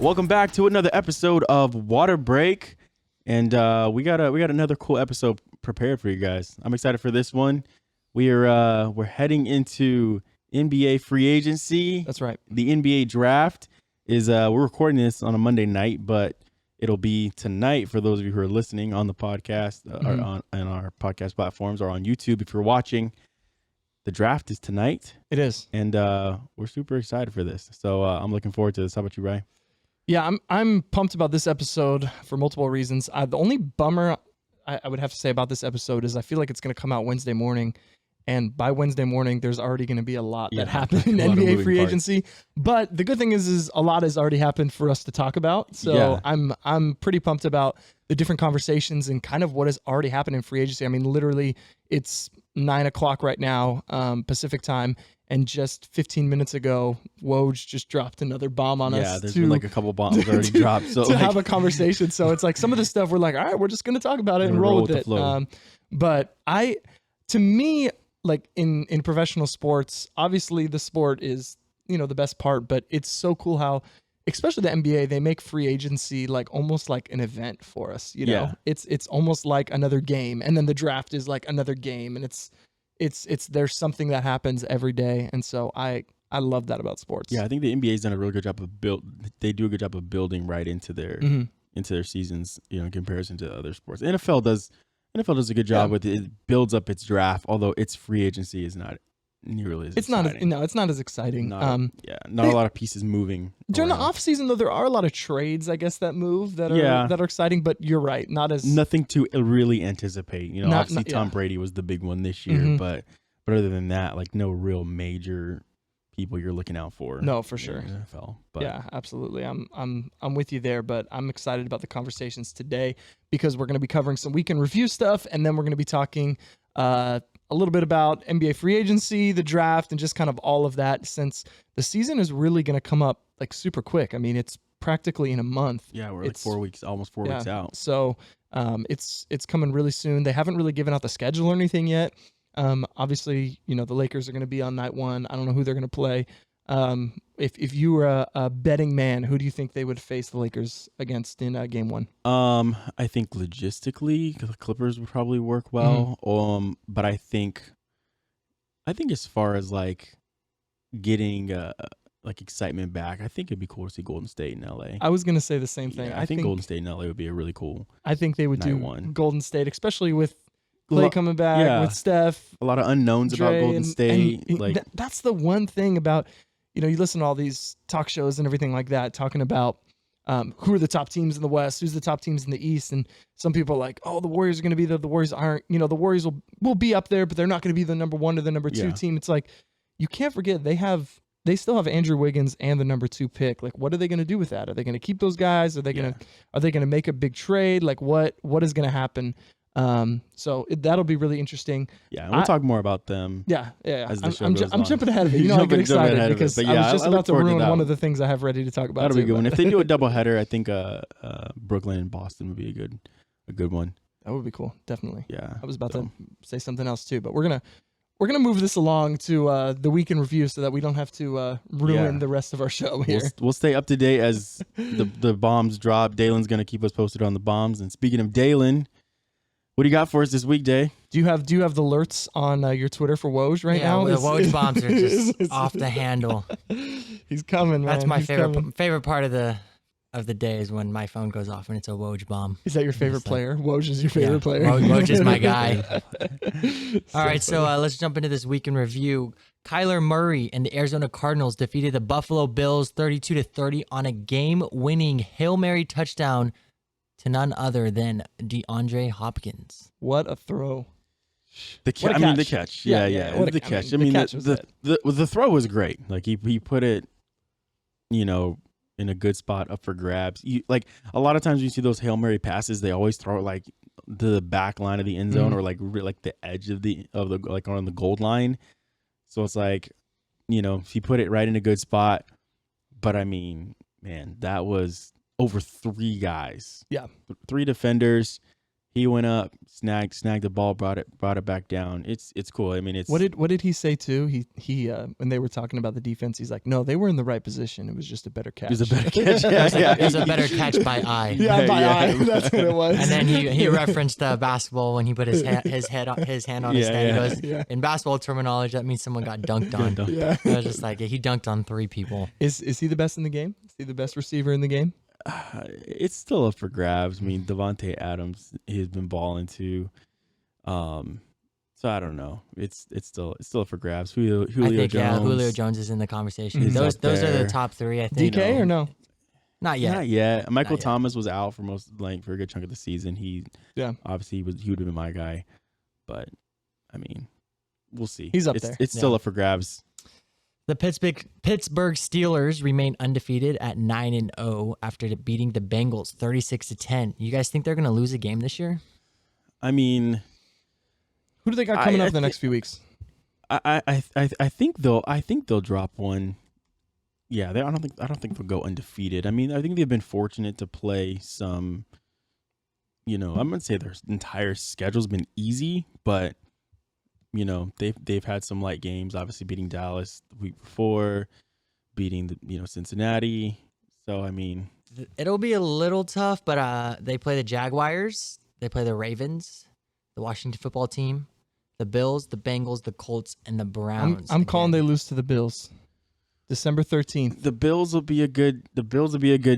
Welcome back to another episode of Water Break, and we got another cool episode prepared for you guys. I'm excited for this one. We're heading into NBA free agency. That's right. The NBA draft is we're recording this on a Monday night, but it'll be tonight for those of you who are listening on the podcast or on our podcast platforms or on YouTube if you're watching. The draft is tonight. It is, and we're super excited for this. So I'm looking forward to this. How about you, Ray? Yeah, I'm pumped about this episode for multiple reasons. The only bummer I would have to say about this episode is I feel like it's going to come out Wednesday morning, and by Wednesday morning, there's already going to be a lot that happened in NBA free agency. But the good thing is a lot has already happened for us to talk about. So I'm pretty pumped about the different conversations and kind of what has already happened in free agency. I mean, literally, it's 9:00 right now, Pacific time. And just 15 minutes ago, Woj just dropped another bomb on us. Yeah, there's been like a couple bombs already dropped. So to have a conversation. So it's like some of the stuff we're like, all right, we're just going to talk about it and roll with it. But to me, like in professional sports, obviously the sport is, the best part, but it's so cool how, especially the NBA, they make free agency like almost like an event for us. It's almost like another game. And then the draft is like another game. And it's there's something that happens every day, and so I love that about sports. Yeah, I think the NBA's done a really good job they do a good job of building right into their seasons, in comparison to other sports. NFL does a good job with it. It builds up its draft, although its free agency is not nearly as exciting. It's not as exciting. Not a lot of pieces moving during around. The off season, though. There are a lot of trades, I guess, that move that are exciting. But you're right, nothing to really anticipate. Obviously Tom Brady was the big one this year, but other than that, like no real major people you're looking out for. No, for sure. NFL. But yeah, absolutely. I'm with you there, but I'm excited about the conversations today because we're going to be covering some weekend review stuff, and then we're going to be talking a little bit about NBA free agency, the draft, and just kind of all of that, since the season is really going to come up like super quick. I mean, it's practically in a month. Yeah, we're like 4 weeks, almost 4 weeks out. So it's coming really soon. They haven't really given out the schedule or anything yet. Obviously, the Lakers are going to be on night one. I don't know who they're going to play. If you were a betting man, who do you think they would face the Lakers against in game one? I think logistically, the Clippers would probably work well. But I think as far as like getting like excitement back, I think it'd be cool to see Golden State in LA. I was gonna say the same thing. Yeah, I think Golden State in LA would be a really cool. I think they would do one. Golden State, especially with Clay coming back, with Steph. A lot of unknowns about Golden State. That's the one thing about, you listen to all these talk shows and everything like that, talking about who are the top teams in the West, who's the top teams in the East, and some people are like, oh, the Warriors are going to be there. The Warriors aren't. The Warriors will be up there, but they're not going to be the number 1 or the number 2 team. It's like, you can't forget they still have Andrew Wiggins and the number 2 pick. Like, what are they going to do with that? Are they going to keep those guys? Are they going to make a big trade? Like, what is going to happen? So that'll be really interesting. Yeah, and we'll talk more about them. Yeah. As the show I'm goes on. jumping ahead of it. I get excited because I was just about to ruin one of the things I have ready to talk about. That'll be a good one. If they do a doubleheader, I think Brooklyn and Boston would be a good one. That would be cool. Definitely. Yeah. I was about to say something else too, but we're gonna move this along to the weekend review so that we don't have to ruin the rest of our show here. We'll stay up to date as the bombs drop. Dalen's gonna keep us posted on the bombs. And speaking of Dalen, what do you got for us this weekday? Do you have the alerts on your Twitter for Woj right now? The Woj bombs are just off the handle. He's coming, man. That's my favorite part of the day is when my phone goes off and it's a Woj bomb. Is that your favorite player? Woj is your favorite player? Woj is my guy. All right, so let's jump into this week in review. Kyler Murray and the Arizona Cardinals defeated the Buffalo Bills 32-30 on a game-winning Hail Mary touchdown to none other than DeAndre Hopkins. What a throw. The catch. Yeah. The catch. The throw was great. Like he put it, in a good spot up for grabs. Like a lot of times you see those Hail Mary passes, they always throw it like the back line of the end zone or like the edge of the like on the goal line. So it's like, he put it right in a good spot. But I mean, man, that was over 3 guys. Yeah. 3 defenders. He went up, snagged the ball, brought it back down. It's cool. I mean, it's what did he say too? He when they were talking about the defense, he's like, no, they were in the right position. It was just a better catch. It was a better catch. Yeah, it was a better catch by eye. Yeah, by eye. That's what it was. And then he referenced basketball when he put his hand on his head. He goes, in basketball terminology, that means someone got dunked on. Yeah. I was just like, he dunked on 3 people. Is he the best in the game? Is he the best receiver in the game? It's still up for grabs. I mean, Devontae Adams, he's been balling too. So I don't know. It's still up for grabs. Julio Jones. Yeah, Julio Jones is in the conversation. Those are the top 3. I think. DK or no? Not yet. Not yet. Michael Thomas was out for for a good chunk of the season. Obviously he would have been my guy, but I mean, we'll see. He's up there. It's still up for grabs. The Pittsburgh Steelers remain undefeated at 9-0 after beating the Bengals 36-10. You guys think they're going to lose a game this year? I mean, who do they got coming up in the next few weeks? I think they'll drop one. Yeah, I don't think they'll go undefeated. I mean, I think they've been fortunate to play some. I'm gonna say their entire schedule's been easy, but they've had some light games. Obviously, beating Dallas the week before, beating Cincinnati. So I mean, it'll be a little tough, but they play the Jaguars, they play the Ravens, the Washington football team, the Bills, the Bengals, the Colts, and the Browns. I'm calling they lose to the Bills. December 13th. The Bills will be a good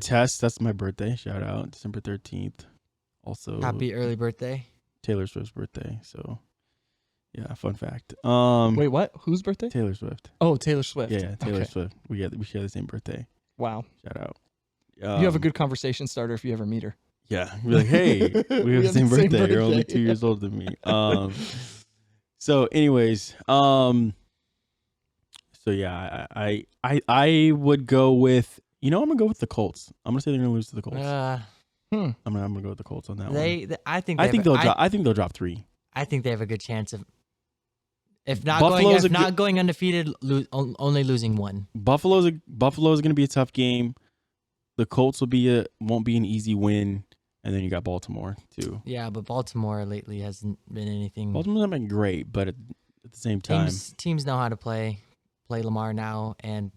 test. That's my birthday. Shout out December 13th. Also, happy early birthday. Taylor Swift's birthday. So. Yeah, fun fact. Wait, what? Whose birthday? Taylor Swift. Oh, Taylor Swift. Yeah, Taylor Swift. We share the same birthday. Wow. Shout out. You have a good conversation starter if you ever meet her. Yeah, we're like, hey, we have the same birthday. You're only 2 years older than me. So, anyways, so yeah, I would go with. I'm gonna go with the Colts. I'm gonna say they're gonna lose to the Colts. I'm gonna go with the Colts on that one. I think they'll drop 3. I think they have a good chance of. If not going undefeated, only losing 1. Buffalo's going to be a tough game. The Colts won't be an easy win, and then you got Baltimore too. Yeah, but Baltimore lately hasn't been anything. Baltimore's not been great, but at the same time, teams know how to play Lamar now, and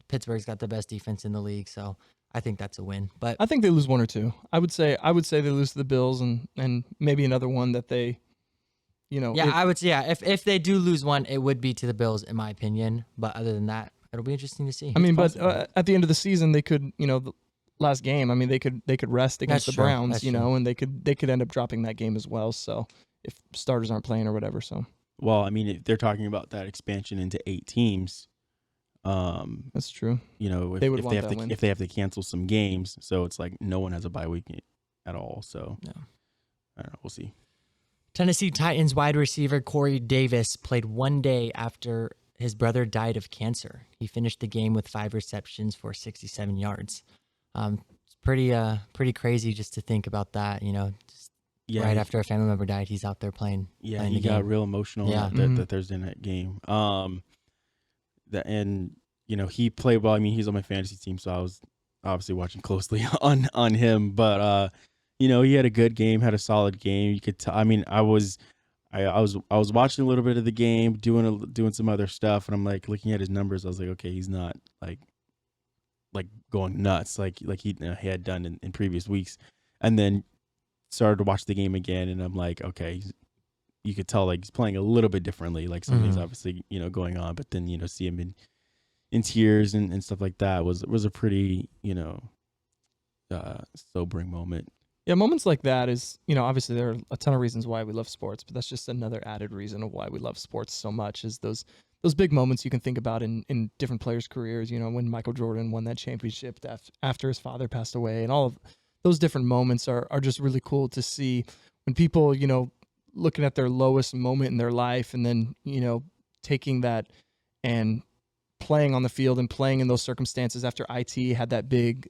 Pittsburgh's got the best defense in the league, so I think that's a win. But I think they lose 1 or 2. I would say they lose to the Bills and maybe another one that they. I would say, if they do lose 1, it would be to the Bills, in my opinion. But other than that, it'll be interesting to see. I mean, but at the end of the season, they could, the last game. I mean, they could rest against the Browns, and they could end up dropping that game as well. So if starters aren't playing or whatever, so. Well, I mean, if they're talking about that expansion into 8 teams. That's true. If they have to cancel some games, so it's like no one has a bye week at all. So no. I don't know. We'll see. Tennessee Titans wide receiver Corey Davis played 1 day after his brother died of cancer. He finished the game with 5 receptions for 67 yards. It's pretty crazy just to think about that. Right after a family member died, he's out there playing. Yeah, he got real emotional that Thursday night game. He played well. I mean, he's on my fantasy team, so I was obviously watching closely on him, but. He had a good game, had a solid game. You could tell. I mean, I was watching a little bit of the game, doing some other stuff, and I'm like looking at his numbers. I was like, okay, he's not like going nuts like he had done in previous weeks. And then started to watch the game again, and I'm like, okay, you could tell like he's playing a little bit differently. Like something's obviously going on, but then see him in tears and stuff like that was a pretty sobering moment. Yeah, moments like that is, obviously there are a ton of reasons why we love sports, but that's just another added reason of why we love sports so much is those big moments you can think about in different players' careers, when Michael Jordan won that championship after his father passed away, and all of those different moments are just really cool to see when people, looking at their lowest moment in their life and then, taking that and playing on the field and playing in those circumstances after IT had that big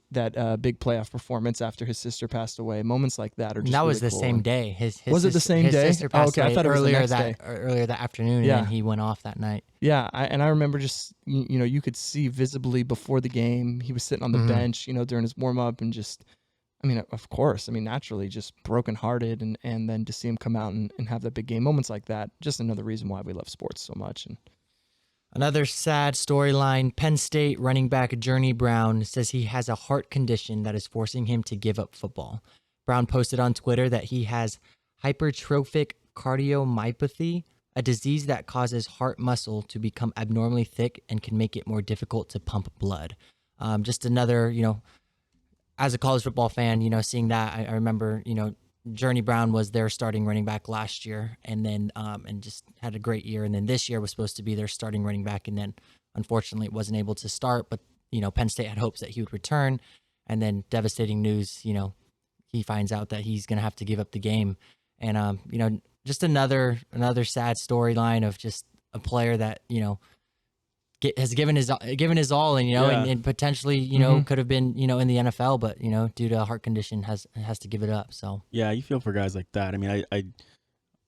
playoff performance after his sister passed away. Moments like that are just was really the cool. same day. His was it the same day? Sister passed I thought it was earlier the next day. Earlier that afternoon, and he went off that night. Yeah, I remember just you could see visibly before the game he was sitting on the bench, during his warm up, and just I mean, of course, I mean, naturally just brokenhearted, and then to see him come out and have that big game, moments like that, just another reason why we love sports so much. And another sad storyline, Penn State running back Journey Brown says he has a heart condition that is forcing him to give up football. Brown posted on Twitter that he has hypertrophic cardiomyopathy, a disease that causes heart muscle to become abnormally thick and can make it more difficult to pump blood. Just another, as a college football fan, seeing that, I remember, Journey Brown was their starting running back last year, and then and just had a great year. And then this year was supposed to be their starting running back, and then unfortunately wasn't able to start. But Penn State had hopes that he would return, and then devastating news. He finds out that he's going to have to give up the game, and just another sad storyline of just a player that has given his all, and and potentially could have been in the NFL, but due to a heart condition has to give it up. So yeah, you feel for guys like that. I mean,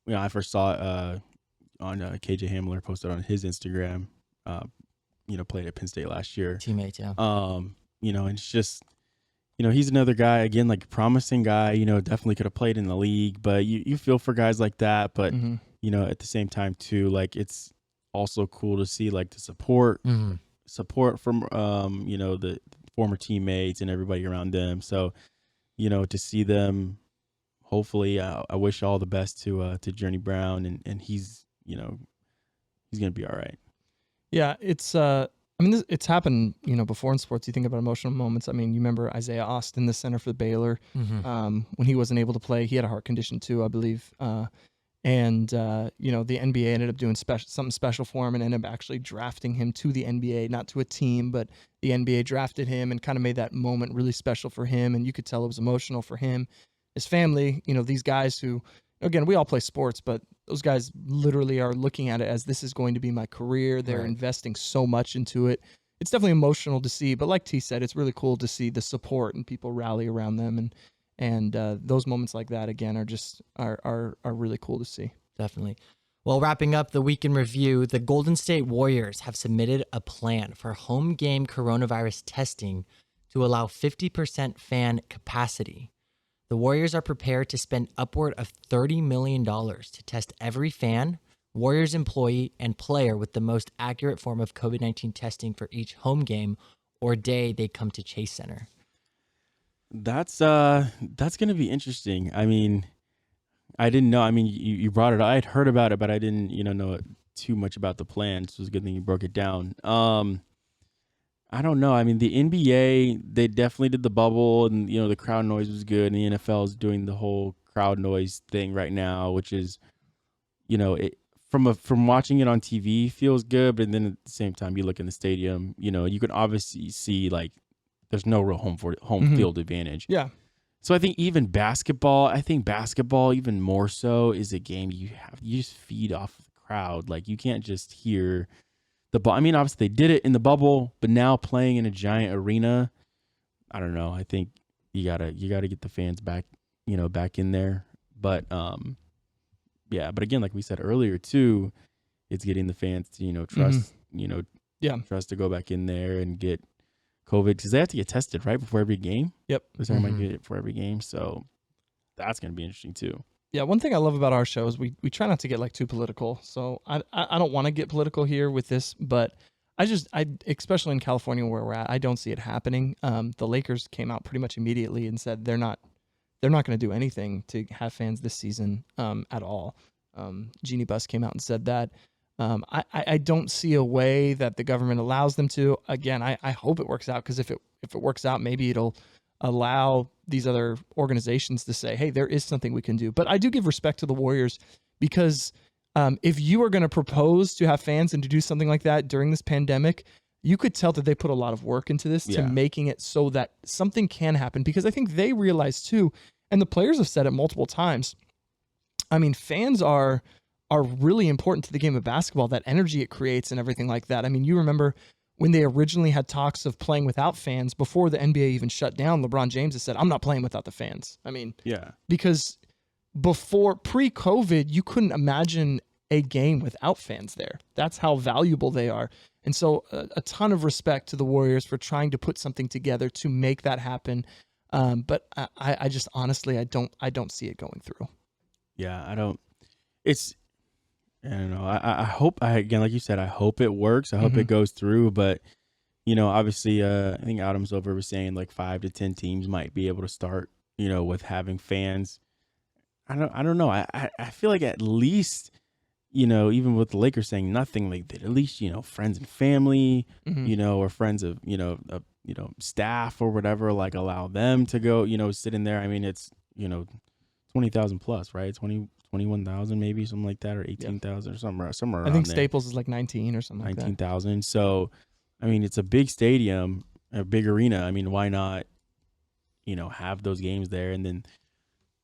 I first saw it on KJ Hamler posted on his Instagram. Played at Penn State last year. Teammates, yeah. And it's just he's another guy, again, like promising guy. Definitely could have played in the league, but you feel for guys like that. But at the same time too, like it's also cool to see like the support from the former teammates and everybody around them. So to see them, hopefully I wish all the best to Journey Brown, and he's gonna be all right. Yeah, it's it's happened before in sports. You think about emotional moments. I mean, you remember Isaiah Austin, the center for Baylor, when he wasn't able to play. He had a heart condition too, I believe. And the NBA ended up doing something special for him and ended up actually drafting him to the NBA, not to a team, but the NBA drafted him and kind of made that moment really special for him. And you could tell it was emotional for him, his family, these guys who, again, we all play sports, but those guys literally are looking at it as this is going to be my career. They're investing so much into it. It's definitely emotional to see, but like T said, it's really cool to see the support and people rally around them. And those moments like that, again, are just are really cool to see. Definitely. Well, wrapping up the week in review, the Golden State Warriors have submitted a plan for home game coronavirus testing to allow 50% fan capacity. The Warriors are prepared to spend upward of $30 million to test every fan, Warriors employee, and player with the most accurate form of COVID-19 testing for each home game or day they come to Chase Center. That's going to be interesting. I mean, I didn't know. I mean, you brought it up. I had heard about it, but I didn't, know too much about the plan. So it was a good thing you broke it down. I don't know. I mean, the NBA, they definitely did the bubble, and the crowd noise was good. And the NFL is doing the whole crowd noise thing right now, which is, from watching it on TV feels good, but then at the same time, you look in the stadium, you can obviously see like there's no real home field advantage. Yeah. So I think even basketball, even more so is a game you just feed off the crowd. Like you can't just hear the ball. I mean, obviously they did it in the bubble, but now playing in a giant arena, I don't know. I think you gotta get the fans back, back in there. But yeah. But again, like we said earlier too, it's getting the fans to trust, trust to go back in there and get COVID, because they have to get tested right before every game. Yep. They might get it for every game, so that's going to be interesting too. Yeah, one thing I love about our show is we try not to get like too political. So I don't want to get political here with this, but I especially in California where we're at, I don't see it happening. The Lakers came out pretty much immediately and said they're not going to do anything to have fans this season at all. Jeannie Buss came out and said that. I don't see a way that the government allows them to. Again, I hope it works out, because if it works out, maybe it'll allow these other organizations to say, hey, there is something we can do. But I do give respect to the Warriors, because if you are going to propose to have fans and to do something like that during this pandemic, you could tell that they put a lot of work into this to making it so that something can happen, because I think they realize too, and the players have said it multiple times. I mean, fans are really important to the game of basketball, that energy it creates and everything like that. I mean, you remember when they originally had talks of playing without fans before the NBA even shut down, LeBron James has said, I'm not playing without the fans. I mean, because pre-COVID, you couldn't imagine a game without fans there. That's how valuable they are. And so a ton of respect to the Warriors for trying to put something together to make that happen. But I just honestly I don't see it going through. Yeah, I don't. It's I don't know. I hope again, like you said, I hope it works. I hope it goes through. But obviously, I think Adam Silver was saying like 5 to 10 teams might be able to start. With having fans. I don't know. I feel like at least. Even with the Lakers saying nothing, like that, at least friends and family, or friends of staff or whatever, like allow them to go, sit in there. I mean, it's 20,000 plus, right? 21,000 maybe, something like that, or 18,000 or somewhere around I think there. Staples is like 19 or something. 19,000. So, I mean, it's a big stadium, a big arena. I mean, why not, have those games there? And then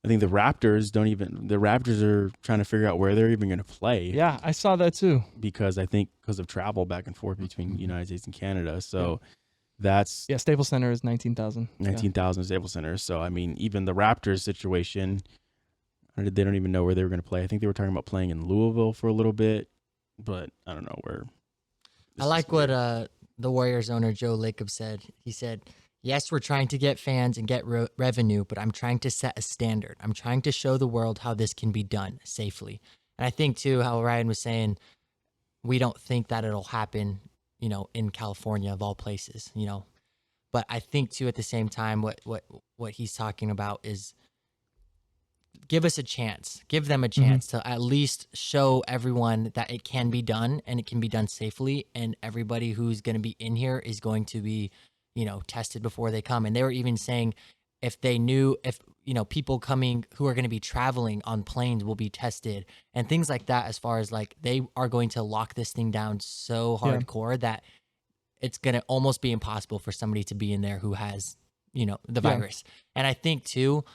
I think the Raptors are trying to figure out where they're even going to play. Yeah, I saw that too. Because of travel back and forth between the United States and Canada. So that's... Yeah, Staples Center is 19,000. 19,000 Staples Center. So, I mean, even the Raptors situation, they don't even know where they were going to play. I think they were talking about playing in Louisville for a little bit, but I don't know where. I like what the Warriors owner, Joe Lacob, said. He said... Yes, we're trying to get fans and get revenue, but I'm trying to set a standard. I'm trying to show the world how this can be done safely. And I think, too, how Ryan was saying, we don't think that it'll happen, in California, of all places, But I think, too, at the same time, what he's talking about is give us a chance. Give them a chance to at least show everyone that it can be done and it can be done safely. And everybody who's going to be in here is going to be tested before they come. And they were even saying if people coming who are going to be traveling on planes will be tested and things like that, as far as like they are going to lock this thing down so hardcore that it's going to almost be impossible for somebody to be in there who has, the virus. And I think too,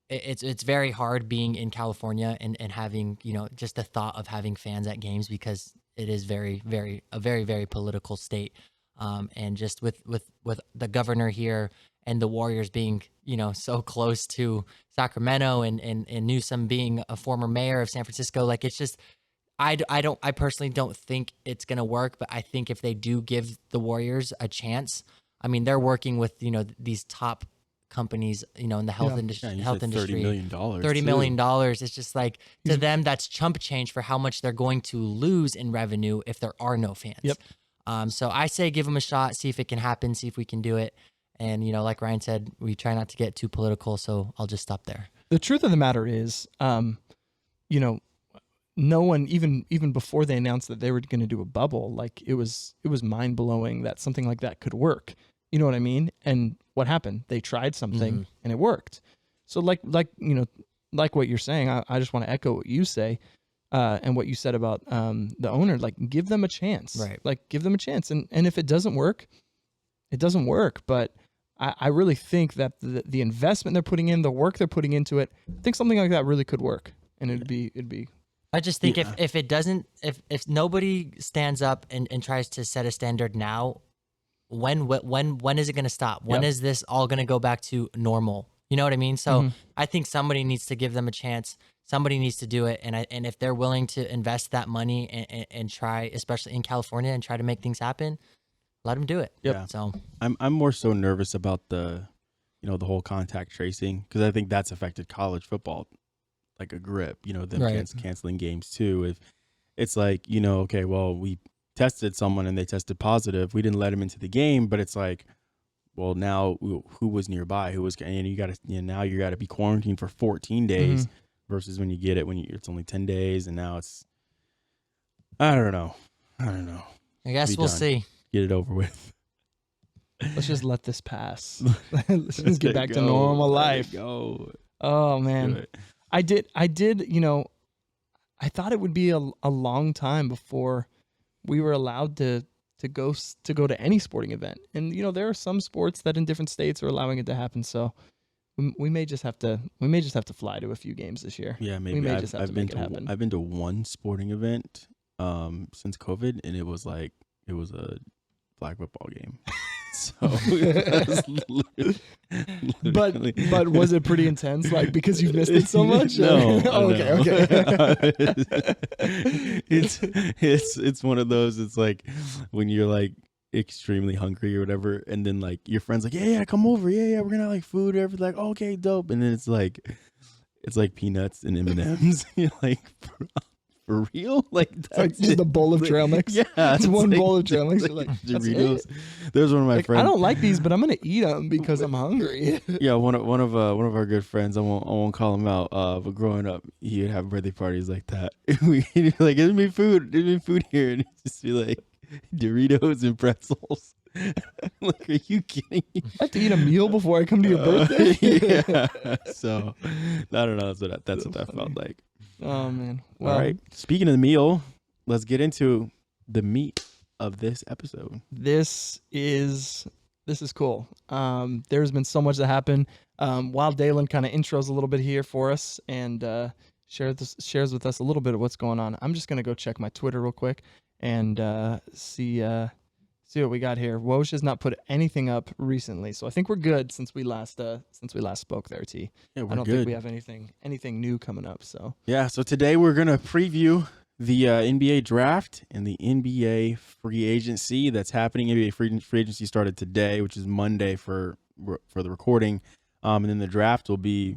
it's very hard being in California and having, just the thought of having fans at games because it is a very, very political state. And just with the governor here and the Warriors being, so close to Sacramento and Newsom being a former mayor of San Francisco, like it's just, I personally don't think it's going to work, but I think if they do give the Warriors a chance, I mean, they're working with, these top companies, in the health industry, $30 million. $30 million. It's just like to them, that's chump change for how much they're going to lose in revenue if there are no fans. Yep. So I say give them a shot, see if it can happen, see if we can do it. And, like Ryan said, we try not to get too political, so I'll just stop there. The truth of the matter is, no one, even before they announced that they were going to do a bubble, like it was mind-blowing that something like that could work. You know what I mean? And what happened? They tried something and it worked. So like what you're saying, I just want to echo what you say. And what you said about the owner, like give them a chance, right? Like give them a chance, and if it doesn't work, it doesn't work. But I really think that the investment they're putting in, the work they're putting into it, I think something like that really could work, and it'd be. I just think if it doesn't, if nobody stands up and tries to set a standard now, when is it going to stop? When is this all going to go back to normal? You know what I mean? So I think somebody needs to give them a chance. Somebody needs to do it, and if they're willing to invest that money and try, especially in California, and try to make things happen, let them do it. Yep. Yeah. So I'm more so nervous about the whole contact tracing because I think that's affected college football like a grip. Them canceling games too. If it's like okay, well we tested someone and they tested positive, we didn't let them into the game, but it's like, well now who was nearby, who was, and you got to now you got to be quarantined for 14 days. Versus when you get it, it's only 10 days, and now it's, I don't know. I guess we'll see. Get it over with. Let's just let this pass. Let's just get back to normal life. Go. Oh man, I did. I thought it would be a long time before we were allowed to go to any sporting event, and there are some sports that in different states are allowing it to happen. So. We may just have to fly to a few games this year. Yeah, maybe. We may just have to make it happen. I've been to one sporting event since COVID, and it was a flag football game. So, but was it pretty intense? Like because you missed it so much? No. Okay. It's one of those. It's like when you're like extremely hungry or whatever, and then like your friend's like, yeah, come over, yeah, we're gonna like food or everything, like, okay, dope, and then it's like peanuts and M&Ms. You're like, for real? Like, it's like just a bowl of trail mix. Yeah, it's one like, bowl of trail mix. Like You're like, Doritos. There's one of my friends. I don't like these, but I'm gonna eat them because I'm hungry. Yeah, one of our good friends. I won't call him out. But growing up, he would have birthday parties like that. He'd be like, "There's me food here," and it'd just be like Doritos and pretzels. Like, are you kidding me? I have to eat a meal before I come to your birthday. Yeah. So I don't know. That's what that felt like. Oh man. Well, all right. Speaking of the meal, let's get into the meat of this episode. This is cool. There's been so much that happened. While Dalen kind of intros a little bit here for us and shares with us a little bit of what's going on, I'm just gonna go check my Twitter real quick and see what we got here. Woj has not put anything up recently, so I think we're good since we last spoke there, T. Yeah, we're I don't good. think we have anything new coming up. So yeah, so today we're gonna preview the NBA draft and the NBA free agency that's happening. NBA free agency started today, which is Monday for the recording, and then the draft will be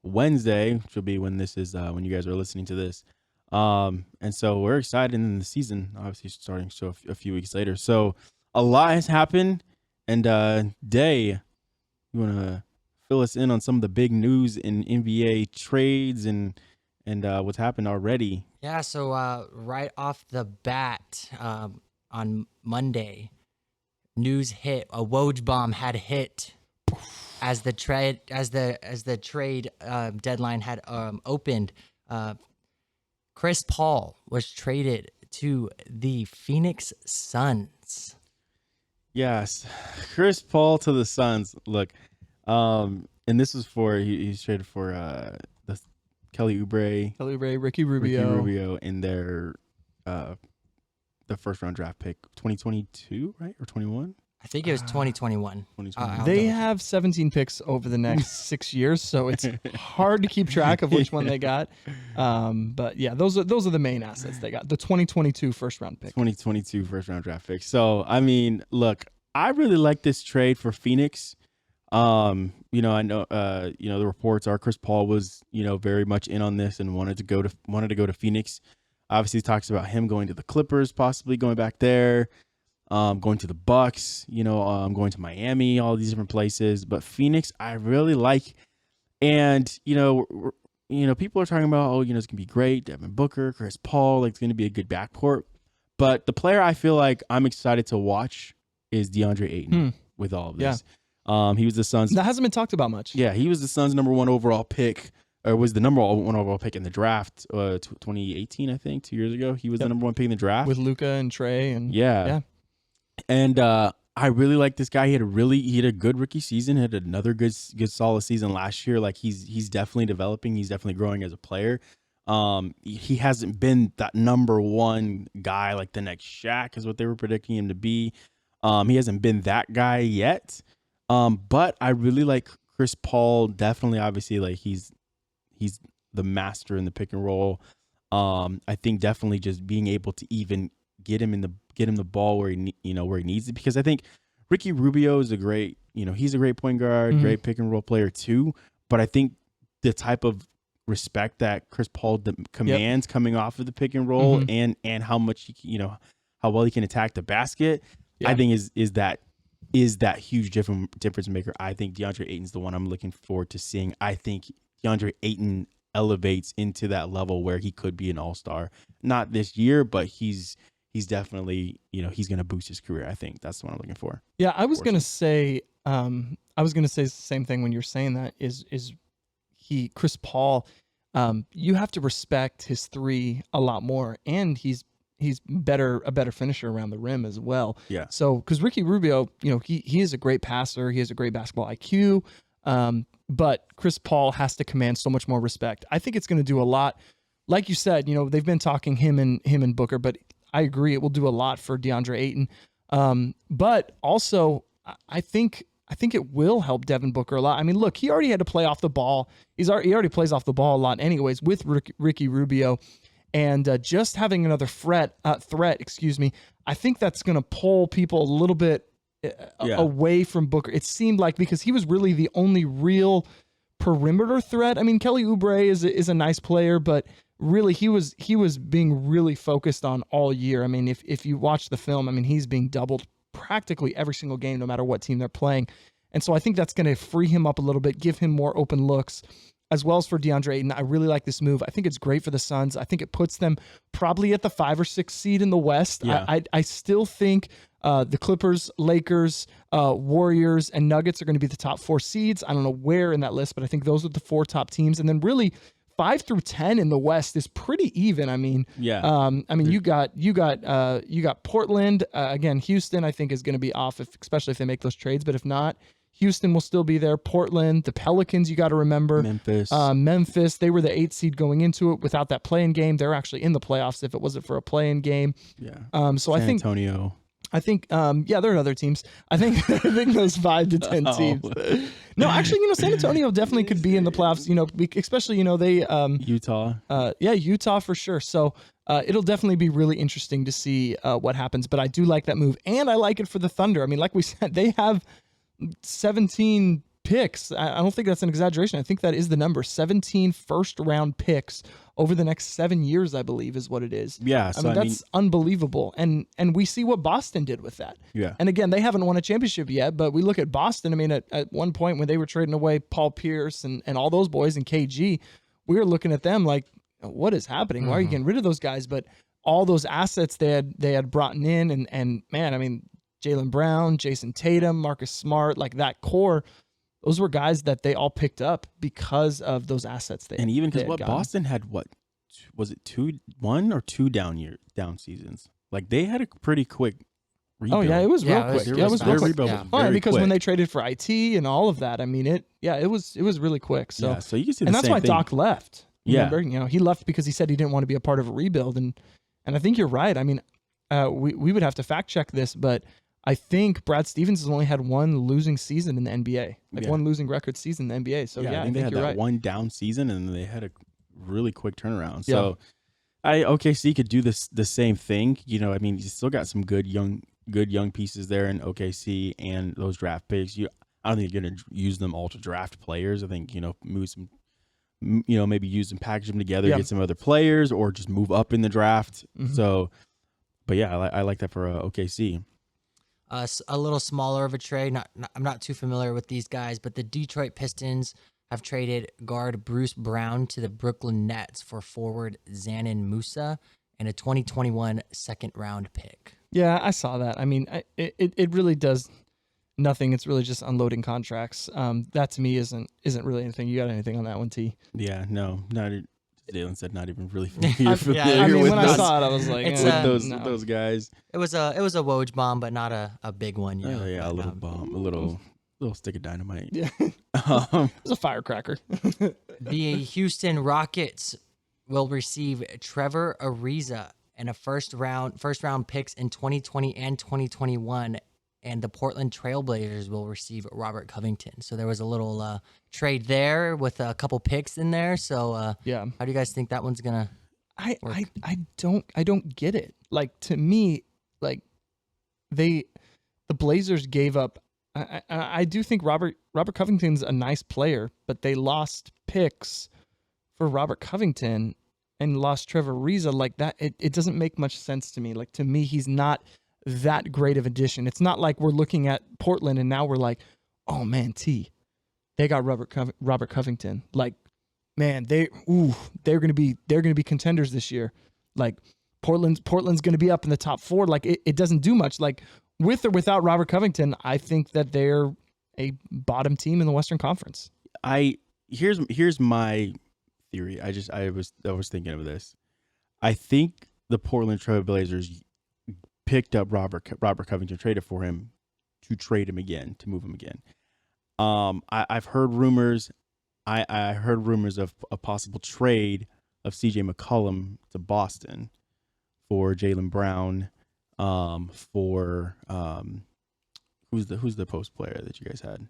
Wednesday, which will be when this is when you guys are listening to this. And so we're excited in the season, obviously starting so a few weeks later. So a lot has happened, and Day, you want to fill us in on some of the big news in NBA trades and what's happened already? Yeah, so right off the bat, on Monday, news hit. A Woj bomb had hit as the trade deadline had opened. Chris Paul was traded to the Phoenix Suns. Yes, Chris Paul to the Suns. Look, and this was for he's traded for the Kelly Oubre, Ricky Rubio, in their the first round draft pick, 2022, right, or 21? I think it was 2021. They have 17 picks over the next 6 years, so it's hard to keep track of which one they got. But yeah, those are the main assets they got. The 2022 first round pick. 2022 first round draft pick. So I mean, look, I really like this trade for Phoenix. I know the reports are Chris Paul was, very much in on this and wanted to go to Phoenix. Obviously, he talks about him going to the Clippers, possibly going back there. Going to the Bucks, going to Miami, all these different places. But Phoenix, I really like. And, people are talking about, it's going to be great. Devin Booker, Chris Paul, it's going to be a good backcourt. But the player I feel like I'm excited to watch is DeAndre Ayton with all of this. Yeah. He was the Suns. That hasn't been talked about much. Yeah, he was the Suns' number one overall pick. Or was the number one overall pick in the draft 2018, I think, 2 years ago. He was the number one pick in the draft. With Luka and Trey. And yeah. And I really like this guy. He had a good rookie season. Had another good solid season last year. Like he's definitely developing. He's definitely growing as a player. He hasn't been that number one guy like the next Shaq is what they were predicting him to be. He hasn't been that guy yet. But I really like Chris Paul. Definitely, obviously, like he's the master in the pick and roll. I think definitely just being able to even get him the ball where he needs it, because I think Ricky Rubio is he's a great point guard, great pick and roll player too. But I think the type of respect that Chris Paul commands coming off of the pick and roll and how much how well he can attack the basket, I think is that huge difference maker. I think DeAndre Ayton's the one I'm looking forward to seeing. I think DeAndre Ayton elevates into that level where he could be an all-star. Not this year, but he's definitely, he's going to boost his career. I think that's what I'm looking for. Yeah, I was going to say the same thing when you're saying that is Chris Paul, you have to respect his three a lot more, and he's a better finisher around the rim as well. Yeah. So, because Ricky Rubio, he is a great passer, he has a great basketball IQ, but Chris Paul has to command so much more respect. I think it's going to do a lot. Like you said, they've been talking him and Booker, but I agree it will do a lot for DeAndre Ayton. But also, I think it will help Devin Booker a lot. I mean, look, he already had to play off the ball. He already plays off the ball a lot anyways with Ricky Rubio. And just having another threat, I think that's going to pull people a little bit away from Booker. It seemed like because he was really the only real perimeter threat. I mean, Kelly Oubre is a nice player, but really he was being really focused on all year. I mean, if you watch the film, I mean, he's being doubled practically every single game, no matter what team they're playing. And so I think that's going to free him up a little bit, give him more open looks, as well as for DeAndre Ayton. I really like this move. I think it's great for the Suns. I think it puts them probably at the 5 or 6 seed in the West. Yeah. I still think the Clippers, Lakers, Warriors, and Nuggets are going to be the top 4 seeds. I don't know where in that list, but I think those are the 4 top teams. And then really 5 through 10 in the West is pretty even. I mean, you got Portland again. Houston, I think, is going to be off, especially if they make those trades. But if not, Houston will still be there. Portland, the Pelicans, you got to remember. Memphis, they were the 8th seed going into it without that play-in game. They're actually in the playoffs if it wasn't for a play-in game. Yeah. So San Antonio. I think, there are other teams. I think those 5 to 10 teams. No, actually, San Antonio definitely could be in the playoffs. Especially, they Utah. Utah for sure. So it'll definitely be really interesting to see what happens. But I do like that move, and I like it for the Thunder. I mean, like we said, they have 17 picks. I don't think that's an exaggeration. I think that is the number. 17 first-round picks over the next 7 years, I believe, is what it is. Yeah, so I mean, that's unbelievable. And we see what Boston did with that. Yeah. And again, they haven't won a championship yet, but we look at Boston. I mean, at one point when they were trading away Paul Pierce and all those boys and KG, we were looking at them like, what is happening? Why are you getting rid of those guys? But all those assets they had brought in, and man, I mean, Jaylen Brown, Jason Tatum, Marcus Smart, like that core, those were guys that they all picked up because of those assets. Even because Boston had, was it 1 or 2 down seasons? Like they had a pretty quick rebuild. Oh yeah, it was real quick. It was real quick. Because when they traded for IT and all of that, I mean it was really quick. So so you can see, and that's why Doc left. Remember, he left because he said he didn't want to be a part of a rebuild, and I think you're right. I mean, we would have to fact check this, but I think Brad Stevens has only had 1 losing season in the NBA, 1 losing record season in the NBA. So I think they had you're that right. 1 down season, and they had a really quick turnaround. So OKC could do the same thing. I mean, you still got some good young pieces there in OKC, and those draft picks. I don't think you're going to use them all to draft players. I think move some, maybe use them, package them together, get some other players, or just move up in the draft. So, but yeah, I like that for OKC. A little smaller of a trade. I'm not too familiar with these guys, but the Detroit Pistons have traded guard Bruce Brown to the Brooklyn Nets for forward Zanin Musa and a 2021 second-round pick. Yeah, I saw that. I mean, it really does nothing. It's really just unloading contracts. That to me isn't really anything. You got anything on that one, T? Yeah, no, not. Dalen said not even really familiar with when I saw it, I was like, those guys. It was a Woj bomb, but not a big one. Oh yeah, a little bomb, a little stick of dynamite. Yeah, it was a firecracker. The Houston Rockets will receive Trevor Ariza and a first round picks in 2020 and 2021. And the Portland Trailblazers will receive Robert Covington. So there was a little trade there with a couple picks in there. So how do you guys think that one's gonna work? I don't get it. Like, to me, like the Blazers gave up. I do think Robert Covington's a nice player, but they lost picks for Robert Covington and lost Trevor Ariza. Like that, it doesn't make much sense to me. Like, to me, he's not that great of addition. It's not like we're looking at Portland and now we're like, oh man, they got Robert Covington. Like, man, they're gonna be contenders this year. Like, Portland's gonna be up in the top 4. Like, it doesn't do much. Like, with or without Robert Covington, I think that they're a bottom team in the Western Conference. Here's my theory. I was thinking of this. I think the Portland Trail Blazers picked up Robert Covington, traded for him to trade him again, to move him again. I've heard rumors. I heard rumors of a possible trade of CJ McCollum to Boston for Jaylen Brown. For who's the post player that you guys had?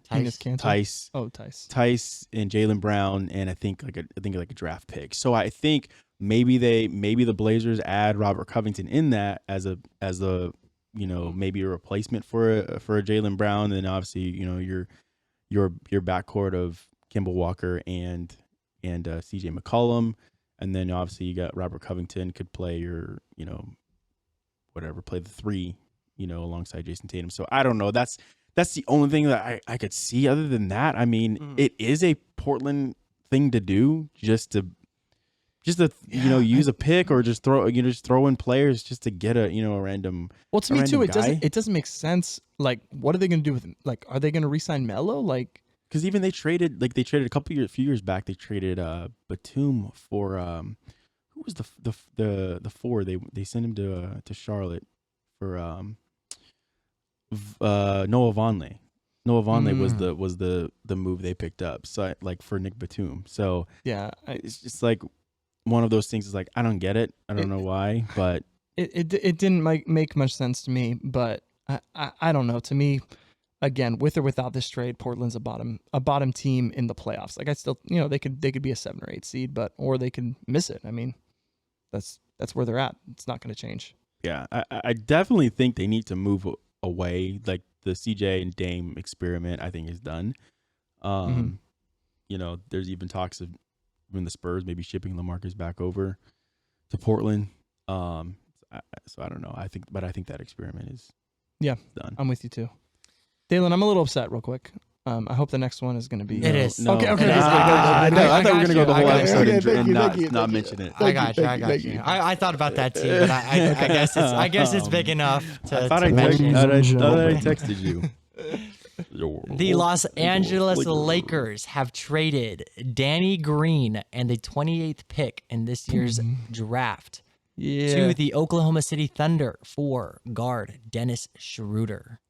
Tice. Oh, Tice and Jaylen Brown, and I think like a draft pick. So I think maybe the Blazers add Robert Covington in that as a maybe a replacement for a Jaylen Brown. Then obviously, your backcourt of Kemba Walker and CJ McCollum, and then obviously you got Robert Covington could play your play the 3, alongside Jason Tatum. So I don't know. That's the only thing that I could see. Other than that, I mean, it is a Portland thing to do, just to use a pick or just throw in players just to get a random. Well, to me too, it doesn't make sense. Like, what are they going to do with him? Like, are they going to re-sign Melo? Like, because even they traded a few years back. They traded Batum for who was the 4? They sent him to Charlotte for Noah Vonleh. Noah Vonleh was the move they picked up. So for Nick Batum. So yeah, it's just like one of those things. Is like, I don't get it. I don't know why, but it didn't make much sense to me. But I don't know. To me, again, with or without this trade, Portland's a bottom team in the playoffs. Like, I still, they could be a 7 or 8 seed, or they could miss it. I mean, that's where they're at. It's not going to change. Yeah, I definitely think they need to move away. Like, the CJ and Dame experiment, I think, is done. There's even talks of when the Spurs maybe shipping LaMarcus back over to Portland. So I don't know. I think that experiment is done. I'm with you too. Dalen, I'm a little upset real quick. I hope the next one is going to be. It is. Okay. I thought we were going to go the whole episode and not mention it. I got you. I thought about that too, but I guess it's big enough to mention. I texted you. The Los Angeles Lakers have traded Danny Green and the 28th pick in this year's draft to the Oklahoma City Thunder for guard Dennis Schroeder.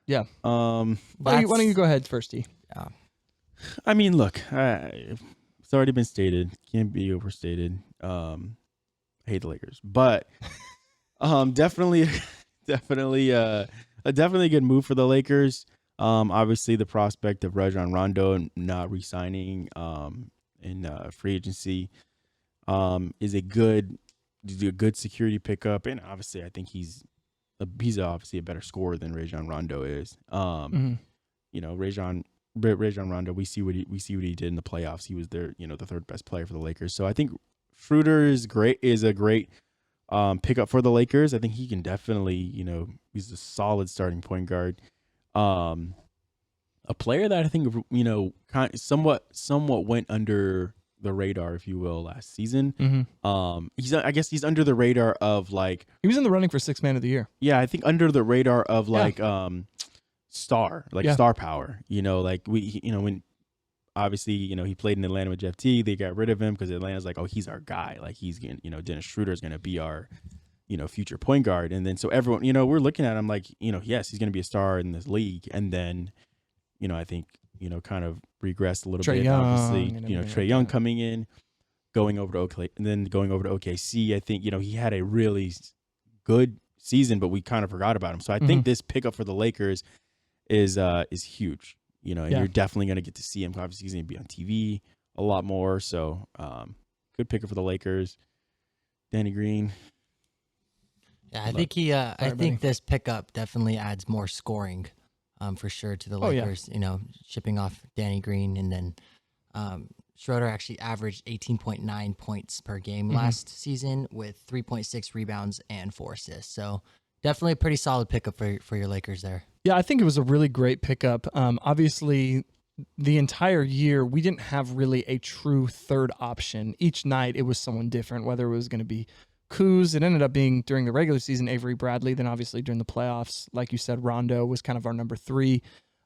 Yeah. Why don't you go ahead first, T? Yeah. I mean, look, it's already been stated. Can't be overstated. I hate the Lakers, but definitely a good move for the Lakers. Obviously, the prospect of Rajon Rondo not re-signing in free agency is a good security pickup, and obviously, I think he's obviously a better scorer than Rajon Rondo is. Rajon Rondo, we see what he did in the playoffs. He was the third best player for the Lakers. So I think Schroeder is a great pickup for the Lakers. I think he can definitely, he's a solid starting point guard. A player that I think, kind of somewhat went under the radar, if you will, last season. I guess he's under the radar of, like, he was in the running for 6th man of the year. Yeah, I think under the radar of star power. When obviously, he played in Atlanta with Jeff Teague, they got rid of him because Atlanta's like, oh, he's our guy. Like, he's gonna, Dennis Schroeder is gonna be our, future point guard. And then so everyone, we're looking at him like, yes, he's gonna be a star in this league. And then, I think, kind of regressed a little bit. Obviously, Trae Young coming in, going over to OKC. I think, he had a really good season, but we kind of forgot about him. So I think this pickup for the Lakers is huge. And you're definitely going to get to see him. Obviously, he's going to be on TV a lot more. So good pickup for the Lakers. Danny Green. Yeah, I think this pickup definitely adds more scoring. For sure to the Lakers, shipping off Danny Green, and then Schroeder actually averaged 18.9 points per game last season with 3.6 rebounds and 4 assists. So definitely a pretty solid pickup for your Lakers there. Yeah, I think it was a really great pickup. Obviously, the entire year, we didn't have really a true third option. Each night, it was someone different, whether it was going to be Kuz. It ended up being, during the regular season, Avery Bradley. Then obviously during the playoffs, like you said, Rondo was kind of our number 3.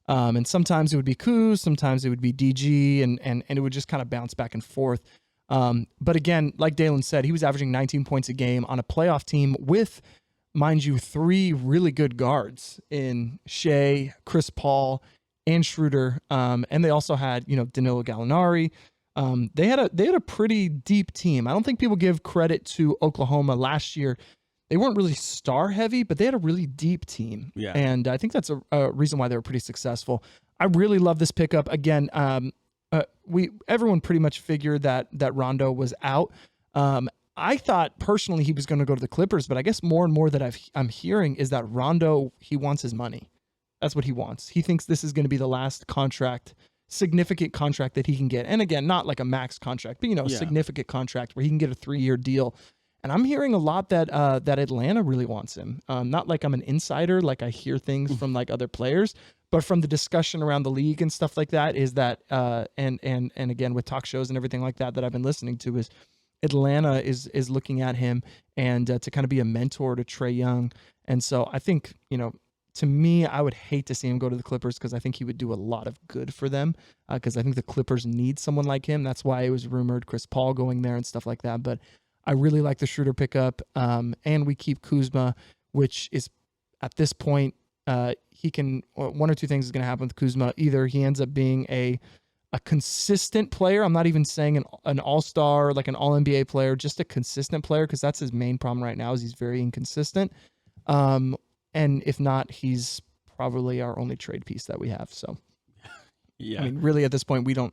And sometimes it would be Kuz, sometimes it would be DG, and it would just kind of bounce back and forth. But again, like Dalen said, he was averaging 19 points a game on a playoff team with, mind you, 3 really good guards in Shea, Chris Paul, and Schroeder. And they also had, Danilo Gallinari. They had a pretty deep team. I don't think people give credit to Oklahoma last year. They weren't really star heavy, but they had a really deep team. Yeah. And I think that's a reason why they were pretty successful. I really love this pickup. Again, everyone pretty much figured that Rondo was out. I thought personally he was going to go to the Clippers, but I guess more and more that I'm hearing is that Rondo, he wants his money. That's what he wants. He thinks this is going to be the last significant contract that he can get. And again, not like a max contract, but a significant contract where he can get a 3-year deal. And I'm hearing a lot that that Atlanta really wants him. Not like I'm an insider, like I hear things from like other players, but from the discussion around the league and stuff like that is that and again with talk shows and everything like that I've been listening to is Atlanta is looking at him and to kind of be a mentor to Trae Young. And so I think, to me, I would hate to see him go to the Clippers because I think he would do a lot of good for them because I think the Clippers need someone like him. That's why it was rumored Chris Paul going there and stuff like that. But I really like the Schroeder pickup, and we keep Kuzma, which is at this point, he can, one or two things is going to happen with Kuzma. Either he ends up being a consistent player. I'm not even saying an all-star, like an all-NBA player, just a consistent player because that's his main problem right now is he's very inconsistent. And if not, he's probably our only trade piece that we have. So, yeah, I mean, really at this point, we don't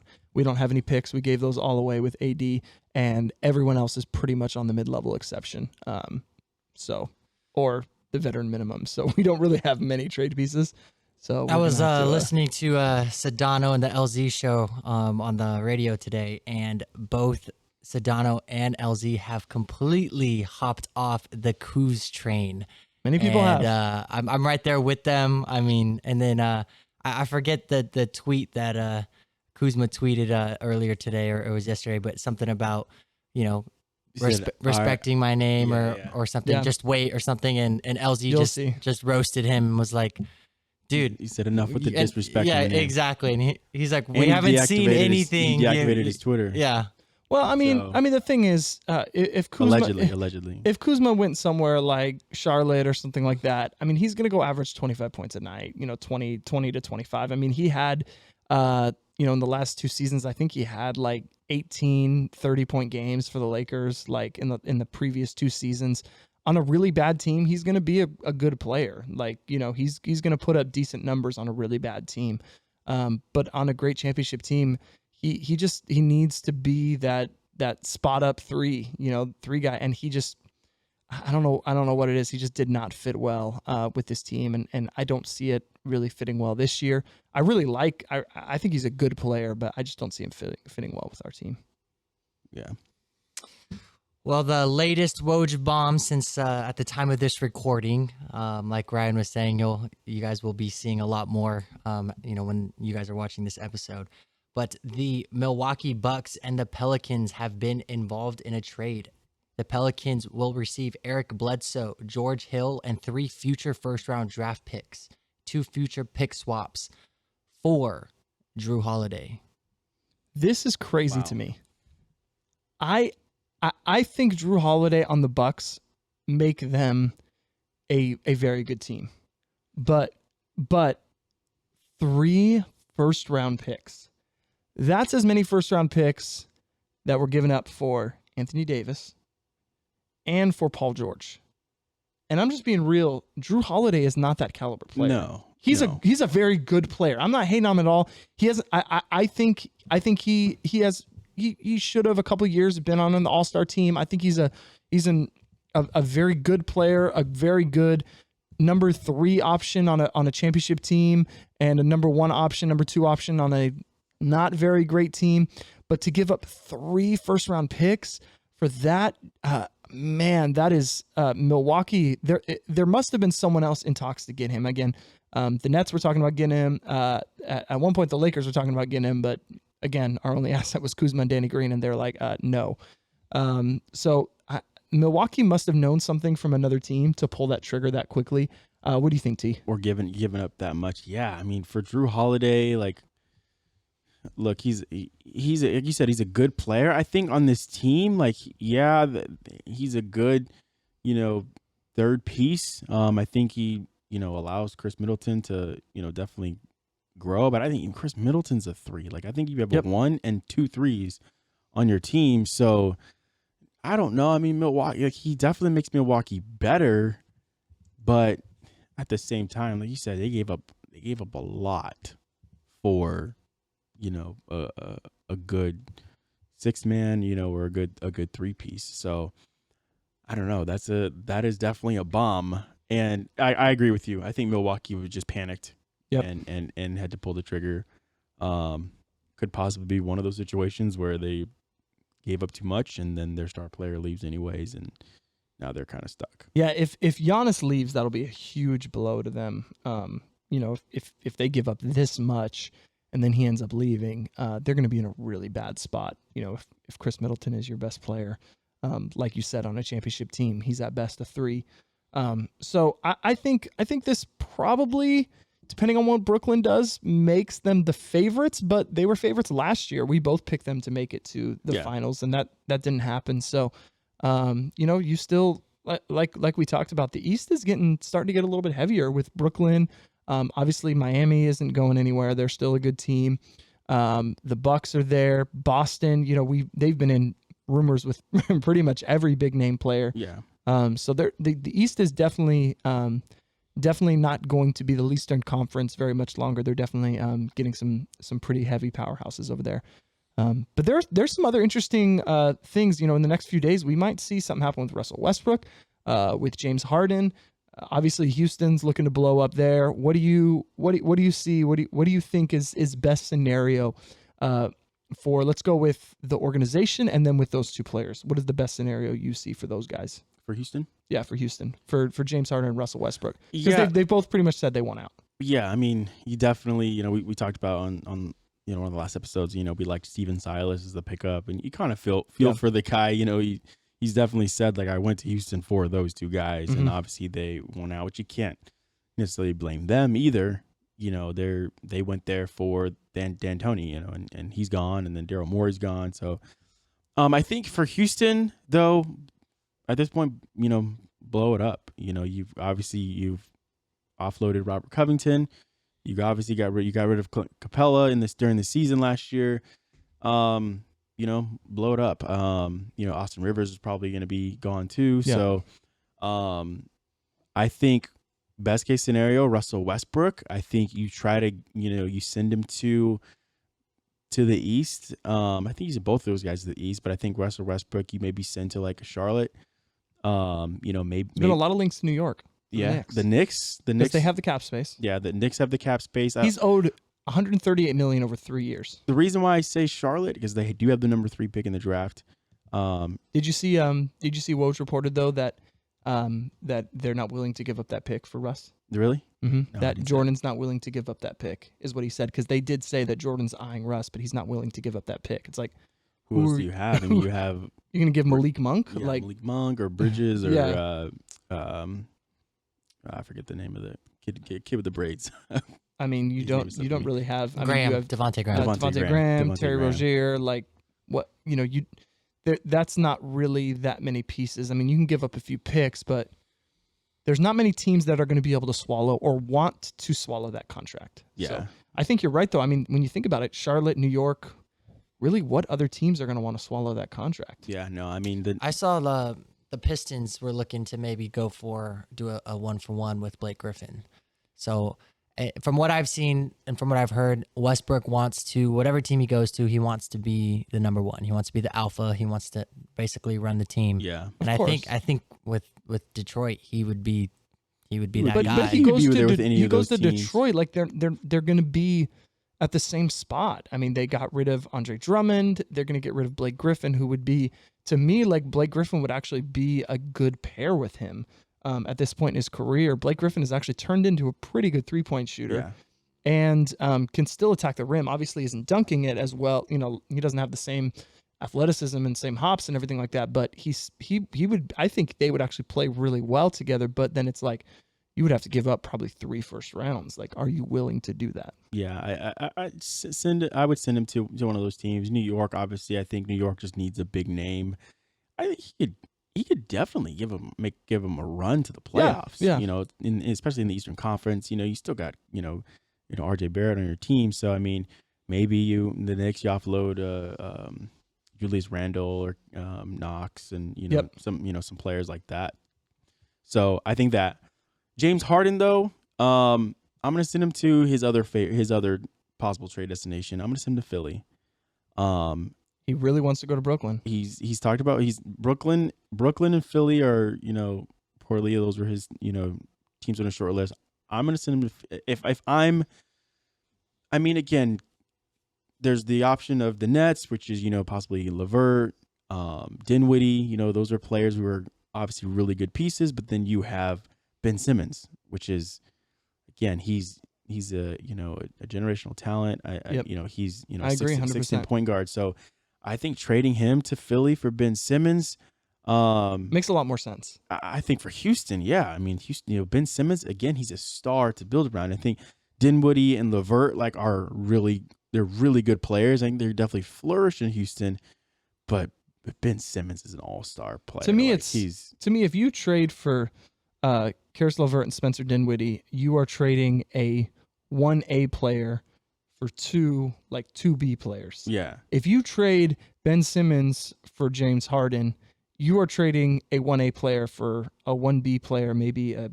have any picks. We gave those all away with AD, and everyone else is pretty much on the mid-level exception. Or the veteran minimum. So we don't really have many trade pieces. So I was listening to Sedano and the LZ show on the radio today, and both Sedano and LZ have completely hopped off the Kuz train. Many people have. I'm right there with them. I mean, and then I forget the tweet that Kuzma tweeted earlier today, or it was yesterday, but something about, respecting my name or something. Yeah. Just wait or something. And LZ just roasted him and was like, dude. He said enough with the disrespect. Yeah, exactly. And he's like, we haven't seen anything. He deactivated his Twitter. Yeah. Well, I mean, the thing is, if Kuzma, allegedly, if Kuzma went somewhere like Charlotte or something like that, I mean, he's going to go average 25 points a night, 20 to 25. I mean, he had, in the last 2 seasons, I think he had like 18 30-point games for the Lakers, like in the previous 2 seasons. On a really bad team, he's going to be a good player. Like, he's going to put up decent numbers on a really bad team. But on a great championship team, he needs to be that spot up 3 guy. And he just, I don't know what it is. He just did not fit well with this team. And I don't see it really fitting well this year. I really I think he's a good player, but I just don't see him fitting well with our team. Yeah. Well, the latest Woj bomb since at the time of this recording, like Ryan was saying, you guys will be seeing a lot more, when you guys are watching this episode. But the Milwaukee Bucks and the Pelicans have been involved in a trade. The Pelicans will receive Eric Bledsoe, George Hill, and 3 future first-round draft picks, 2 future pick swaps for Drew Holiday. This is crazy to me. I think Drew Holiday on the Bucks make them a very good team. But 3 first-round picks. That's as many first-round picks that were given up for Anthony Davis and for Paul George. And I'm just being real. Drew Holiday is not that caliber player. No. He's a very good player. I'm not hating on him at all. He has I think he should have a couple of years been on an all-star team. I think he's a very good player, a very good number 3 option on a championship team, and a number 1 option, number 2 option on a not very great team. But to give up 3 first-round picks for that, man, that is Milwaukee. There must have been someone else in talks to get him. Again, the Nets were talking about getting him. At one point, the Lakers were talking about getting him, but again, our only asset was Kuzma and Danny Green, and they're like, no. So Milwaukee must have known something from another team to pull that trigger that quickly. What do you think, T? Or giving up that much? Yeah, I mean, for Drew Holiday, like, look, he's like you said, he's a good player. I think on this team, like, yeah, he's a good, third piece. I think he, allows Chris Middleton to, definitely grow. But I think Chris Middleton's a 3. Like, I think you have 1 and 2 threes on your team. So I don't know. I mean, Milwaukee, like, he definitely makes Milwaukee better, but at the same time, like you said, they gave up a lot for, a good 6-man, or a good 3-piece. So I don't know. That is definitely a bomb. And I agree with you. I think Milwaukee was just panicked. Yep. And had to pull the trigger. Could possibly be one of those situations where they gave up too much and then their star player leaves anyways, and now they're kind of stuck. Yeah, if Giannis leaves, that'll be a huge blow to them. If they give up this much and then he ends up leaving, they're going to be in a really bad spot. If Chris Middleton is your best player, like you said, on a championship team, he's at best a 3. So I think this probably, depending on what Brooklyn does, makes them the favorites, but they were favorites last year. We both picked them to make it to the finals, and that didn't happen. So, you still, like we talked about, the East is starting to get a little bit heavier with Brooklyn. Obviously Miami isn't going anywhere. They're still a good team. The Bucks are there. Boston, they've been in rumors with pretty much every big name player. Yeah. So the East is definitely not going to be the Eastern Conference very much longer. They're definitely getting some pretty heavy powerhouses over there. But there's some other interesting things. In the next few days, we might see something happen with Russell Westbrook, with James Harden. Obviously, Houston's looking to blow up there. What do you see? What do you think is best scenario for? Let's go with the organization and then with those two players. What is the best scenario you see for those guys? For Houston? Yeah, for Houston. For James Harden and Russell Westbrook. Because they both pretty much said they want out. Yeah, I mean, you definitely, we talked about on one of the last episodes, we liked Steven Silas as the pickup, and you kind of feel for the guy. He's definitely said, like, I went to Houston for those two guys, and obviously they won out, which you can't necessarily blame them either. They went there for D'Antoni, and he's gone, and then Daryl Morey's gone. So I think for Houston, though, at this point, blow it up. You've offloaded Robert Covington. You obviously got rid of Capella during the season last year. Blow it up. Austin Rivers is probably going to be gone too. Yeah. So, I think best case scenario, Russell Westbrook. I think you try to, you send him to the East. I think you send both of those guys to the East, but I think Russell Westbrook, you maybe send to like a Charlotte. Maybe there's been a lot of links to New York. Yeah, the Knicks. They have the cap space. Yeah, the Knicks have the cap space. He's owed $138 million over 3 years. The reason why I say Charlotte because they do have the number 3 pick in the draft. Did you see Woj reported though that they're not willing to give up that pick for Russ? Really? Mm-hmm. No, that Jordan's not willing to give up that pick is what he said, because they did say that Jordan's eyeing Russ, but he's not willing to give up that pick. It's like, who else do you have? I mean, you have you're gonna give Malik Monk, Malik Monk or Bridges or I forget the name of the kid with the braids. I mean, you don't really have Graham, you have Devontae Graham, Devontae Graham, Terry Rozier. Like what that's not really that many pieces. I mean, you can give up a few picks, but there's not many teams that are going to be able to swallow or want to swallow that contract. Yeah, so I think you're right though. I mean, when you think about it, Charlotte, New York, really, what other teams are going to want to swallow that contract? Yeah, no, I mean, I saw the Pistons were looking to maybe do a 1-for-1 with Blake Griffin. So from what I've seen and from what I've heard, Westbrook wants to, whatever team he goes to, he wants to be the number 1. He wants to be the alpha. He wants to basically run the team. Yeah, and I think with Detroit, he would be that guy. But he goes to Detroit, like they're going to be at the same spot. I mean, they got rid of Andre Drummond. They're going to get rid of Blake Griffin, who would be, to me, like Blake Griffin would actually be a good pair with him at this point in his career. Blake Griffin has actually turned into a pretty good 3-point shooter and can still attack the rim. Obviously, isn't dunking it as well. He doesn't have the same athleticism and same hops and everything like that, but he would, I think they would actually play really well together. But then it's like, you would have to give up probably 3 first rounds. Like, are you willing to do that? Yeah, I would send him to one of those teams. New York, obviously, I think New York just needs a big name. I think he could definitely give him a run to the playoffs. Yeah. Especially in the Eastern Conference. You still got RJ Barrett on your team. So I mean, maybe the Knicks you offload Julius Randle or Knox and some players like that. So I think that. James Harden, though, I'm going to send him to his other possible trade destination. I'm going to send him to Philly. He really wants to go to Brooklyn. He's talked about Brooklyn. Brooklyn and Philly are, poorly. Those were his, teams on a short list. I'm going to send him if I'm. I mean, again, there's the option of the Nets, which is possibly LeVert, Dinwiddie. Those are players who are obviously really good pieces. But then you have Ben Simmons, which is, again, he's a a generational talent. He's I agree, 6'10" point guard. So I think trading him to Philly for Ben Simmons makes a lot more sense. I think for Houston, yeah. I mean, Houston, Ben Simmons, again, he's a star to build around. I think Dinwiddie and LeVert they're really good players. I think they're definitely flourish in Houston, but Ben Simmons is an all-star player. To me, if you trade for Karis LeVert and Spencer Dinwiddie, you are trading a 1A player for two B players. Yeah. If you trade Ben Simmons for James Harden, you are trading a 1A player for a 1B player, maybe a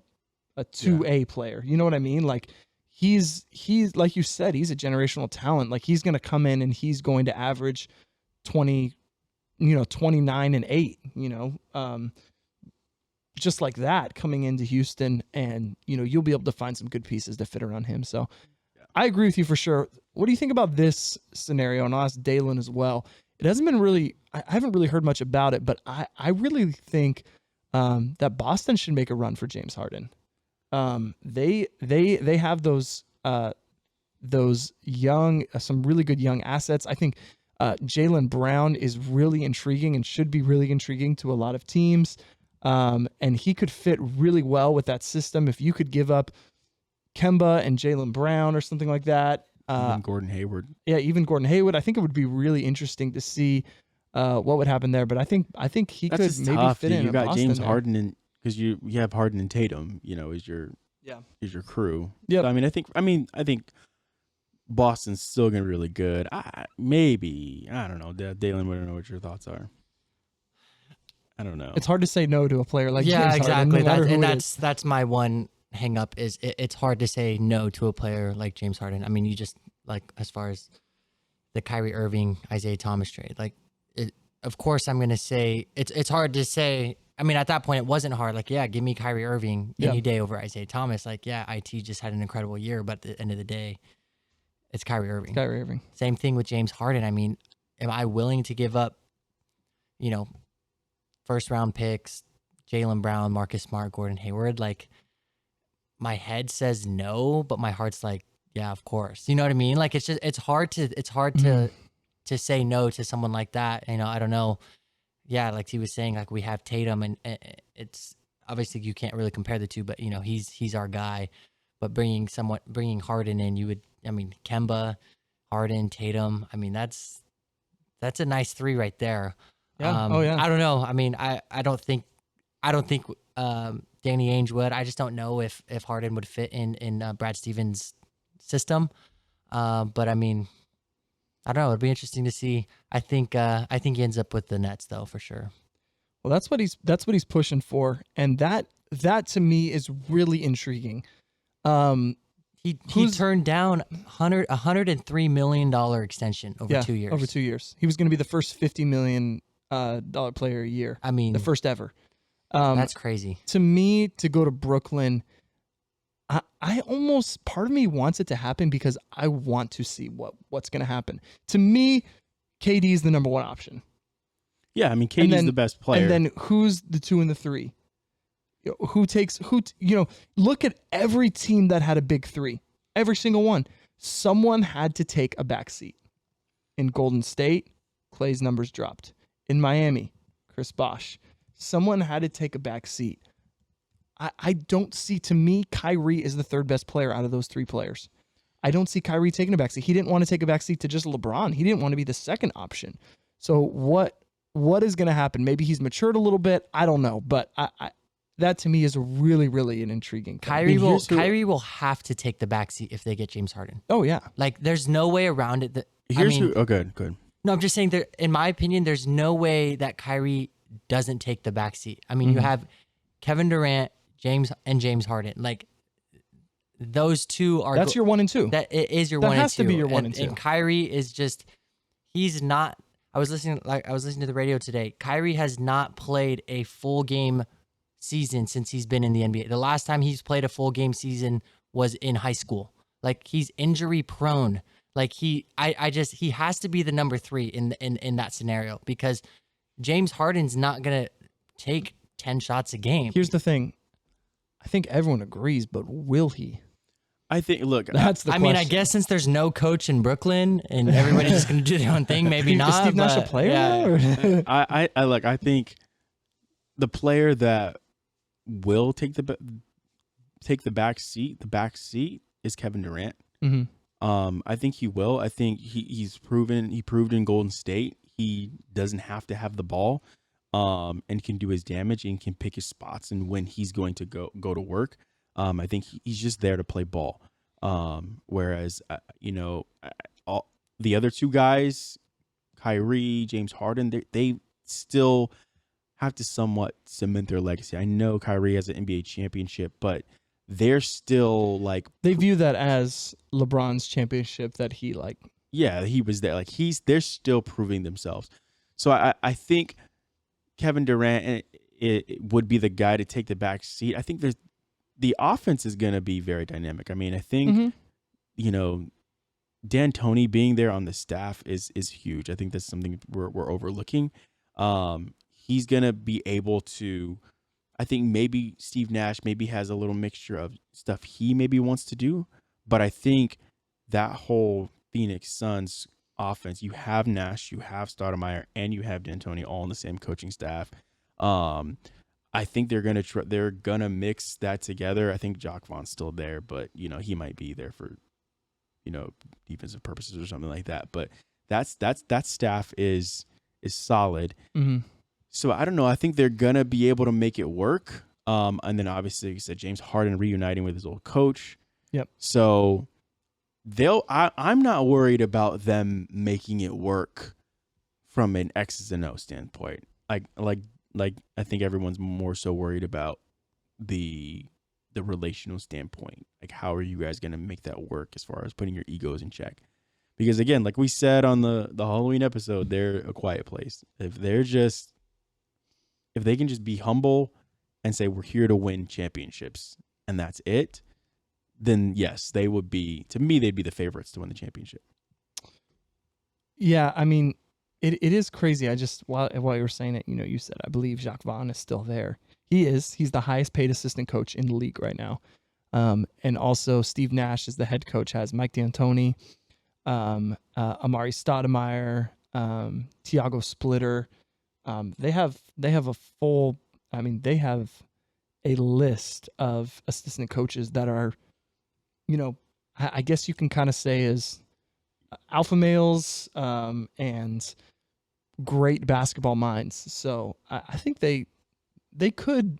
2A player. You know what I mean? Like he's like you said, he's a generational talent. Like he's going to come in and he's going to average 29 and 8, just like that coming into Houston, and you'll be able to find some good pieces to fit around him. So I agree with you for sure. What do you think about this scenario? And I'll ask Dalen as well. It hasn't been really, I haven't really heard much about it, but I really think that Boston should make a run for James Harden. They have those young, some really good young assets. I think Jaylen Brown is really intriguing and should be really intriguing to a lot of teams. And he could fit really well with that system. If you could give up Kemba and Jaylen Brown or something like that. Even Gordon Hayward. Yeah, even Gordon Hayward. I think it would be really interesting to see what would happen there. But I think he could maybe tough. fit in. You got Boston James there. Harden, and because you have Harden and Tatum, is your crew. Yeah. So, I think Boston's still gonna be really good. I don't know. Dalen, I don't know what your thoughts are. I don't know. It's hard to say no to a player like James Harden. Exactly. No That's my one hang up is it's hard to say no to a player like James Harden. I mean, you just as far as the Kyrie Irving, Isaiah Thomas trade, of course I'm going to say it's hard to say. I mean, at that point it wasn't hard. Give me Kyrie Irving any day over Isaiah Thomas. IT just had an incredible year, but at the end of the day, it's Kyrie Irving. Same thing with James Harden. I mean, am I willing to give up, first round picks, Jaylen Brown, Marcus Smart, Gordon Hayward? My head says no, but my heart's yeah, of course. You know what I mean? It's hard to say no to someone like that. I don't know. Yeah, like he was saying, we have Tatum, and it's obviously you can't really compare the two, but he's our guy. But bringing Harden in, Kemba, Harden, Tatum. I mean, that's a nice three right there. Yeah. I don't know. I mean, I don't think Danny Ainge would. I just don't know if Harden would fit in Brad Stevens' system. But I mean, I don't know. It'd be interesting to see. I think he ends up with the Nets though, for sure. Well, that's what he's pushing for, and that to me is really intriguing. He turned down $103 million extension over 2 years. Over 2 years, he was going to be the first $50 million player a year. I mean, the first ever. That's crazy. To me, to go to Brooklyn, I almost, part of me wants it to happen because I want to see what's going to happen. To me, KD is the number one option. Yeah, I mean, KD's the best player. And then who's the 2 and the 3? Look at every team that had a big 3. Every single one. Someone had to take a backseat. In Golden State, Klay's numbers dropped. In Miami, Chris Bosh. Someone had to take a back seat. I don't see, to me, Kyrie is the third best player out of those 3 players. I don't see Kyrie taking a back seat. He didn't want to take a back seat to just LeBron. He didn't want to be the second option. So what is going to happen? Maybe he's matured a little bit. I don't know. But that to me is really, really an intriguing thing. Kyrie will have to take the back seat if they get James Harden. Oh, yeah. There's no way around it. Good. No, I'm just saying that, in my opinion, there's no way that Kyrie doesn't take the back seat. I mean, you have Kevin Durant, James Harden. Those two are. That's your 1 and 2. That is your 1 and 2. That has to be your 1 and 2. And Kyrie is just, he's not. I was listening to the radio today. Kyrie has not played a full game season since he's been in the NBA. The last time he's played a full game season was in high school. Like, he's injury prone. Like, he has to be the number 3 in that scenario, because James Harden's not gonna take 10 shots a game. Here's the thing. I think everyone agrees, but will he? I think, look, that's the question. I mean, I guess since there's no coach in Brooklyn and everybody's just going to do their own thing, maybe not. Is Steve Nash a player? Yeah. I think the player that will take the back seat is Kevin Durant. Mm-hmm. I think he will. I think he proved in Golden State he doesn't have to have the ball, and can do his damage and can pick his spots and when he's going to go to work. I think he's just there to play ball. Whereas, all the other 2 guys, Kyrie, James Harden, they still have to somewhat cement their legacy. I know Kyrie has an NBA championship, but they're still like, they view that as LeBron's championship that he like. Yeah, he was there. Like, they're still proving themselves. So I think Kevin Durant it would be the guy to take the back seat. I think the offense is going to be very dynamic. I mean, I think, D'Antoni being there on the staff is huge. I think that's something we're overlooking. He's going to be able to, I think maybe Steve Nash maybe has a little mixture of stuff he maybe wants to do, but I think that whole Phoenix Suns offense, you have Nash, you have Stoudemire, and you have D'Antoni all on the same coaching staff. I think they're gonna mix that together. I think Jacques Vaughn's still there, but he might be there for defensive purposes or something like that. But that staff is solid. Mm-hmm. So I don't know. I think they're gonna be able to make it work. And then obviously, like you said, James Harden reuniting with his old coach. Yep. So I'm not worried about them making it work from an X's and O standpoint. Like I think everyone's more so worried about the relational standpoint. Like, how are you guys going to make that work as far as putting your egos in check? Because again, like we said on the Halloween episode, they're a quiet place. If they can just be humble and say, we're here to win championships and that's it, then yes, they would be, to me, they'd be the favorites to win the championship. Yeah, I mean, it is crazy. I just, while you were saying it, you said, I believe Jacques Vaughn is still there. He's the highest paid assistant coach in the league right now. And also Steve Nash is the head coach, has Mike D'Antoni, Amari Stoudemire, Tiago Splitter. They have a full, they have a list of assistant coaches that are, I guess you can kind of say is alpha males, and great basketball minds. So I think they could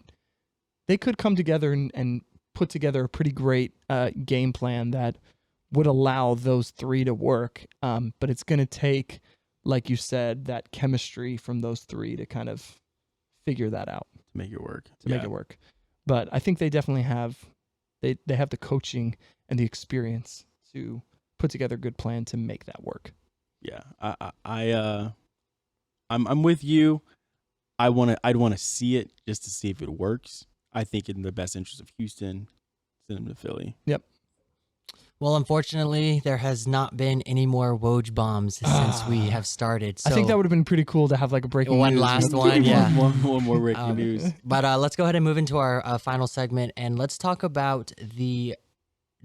come together and put together a pretty great game plan that would allow those 3 to work. But it's going to take, like you said, that chemistry from those 3 to kind of figure that out. To make it work. Make it work. But I think they definitely have they have the coaching and the experience to put together a good plan to make that work. Yeah. I'm with you. I'd want to see it just to see if it works. I think in the best interest of Houston, send them to Philly. Yep. Well, unfortunately, there has not been any more Woj bombs since we have started. So I think that would have been pretty cool to have like a breaking one news. last one, yeah. One more breaking news. But let's go ahead and move into our final segment, and let's talk about the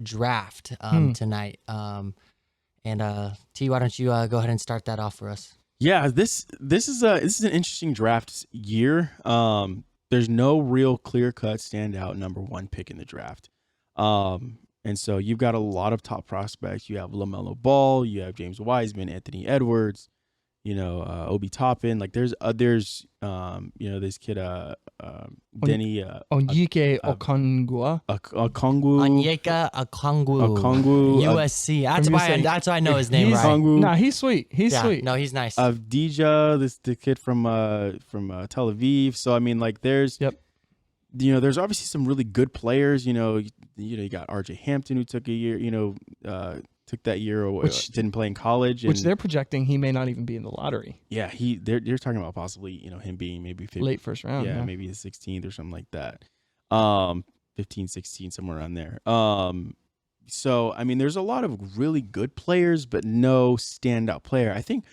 draft tonight. And T, why don't you go ahead and start that off for us? Yeah, this is an interesting draft year. There's no real clear-cut standout number 1 pick in the draft. And so you've got a lot of top prospects. You have LaMelo Ball, you have James Wiseman, Anthony Edwards, Obi Toppin. Like there's this kid Denny Onyeka Okongwu. Onyeka Okongwu. USC. That's why I know his name right. Nah, he's sweet. He's sweet. No, he's nice. Avdija, the kid from Tel Aviv. So I mean, like there's there's obviously some really good players. You got RJ Hampton, who took a year, to took that year away, didn't play in college. Which they're projecting he may not even be in the lottery. Yeah, they're talking about possibly, him being maybe late first round. Yeah, maybe the 16th or something like that. 15, 16, somewhere around there. So, I mean, there's a lot of really good players, but no standout player. I think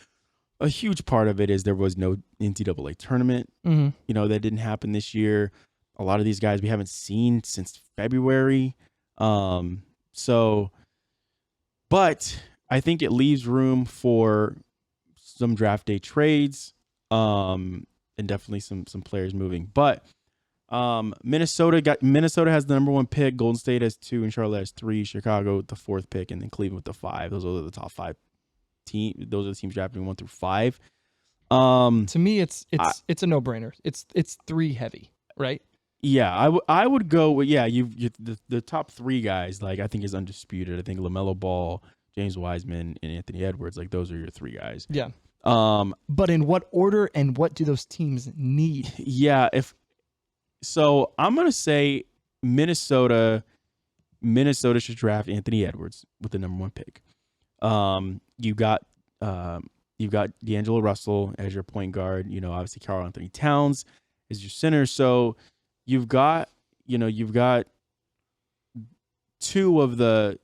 a huge part of it is there was no NCAA tournament, that didn't happen this year. A lot of these guys we haven't seen since February. But I think it leaves room for some draft day trades, and definitely some players moving. But Minnesota has the number 1 pick, Golden State has 2, and Charlotte has 3, Chicago with the 4th pick, and then Cleveland with the 5. Those are the top 5 teams. Those are the teams drafting 1 through 5. To me, it's a no-brainer. It's 3 heavy, right? Yeah, I would go with the top 3 guys. Like I think is undisputed. I think LaMelo Ball, James Wiseman, and Anthony Edwards. Like those are your 3 guys. Yeah. But in what order and what do those teams need? Yeah, so I'm gonna say Minnesota should draft Anthony Edwards with the number 1 pick. You've got D'Angelo Russell as your point guard. Obviously Karl Anthony Towns is your center. So you've got two of those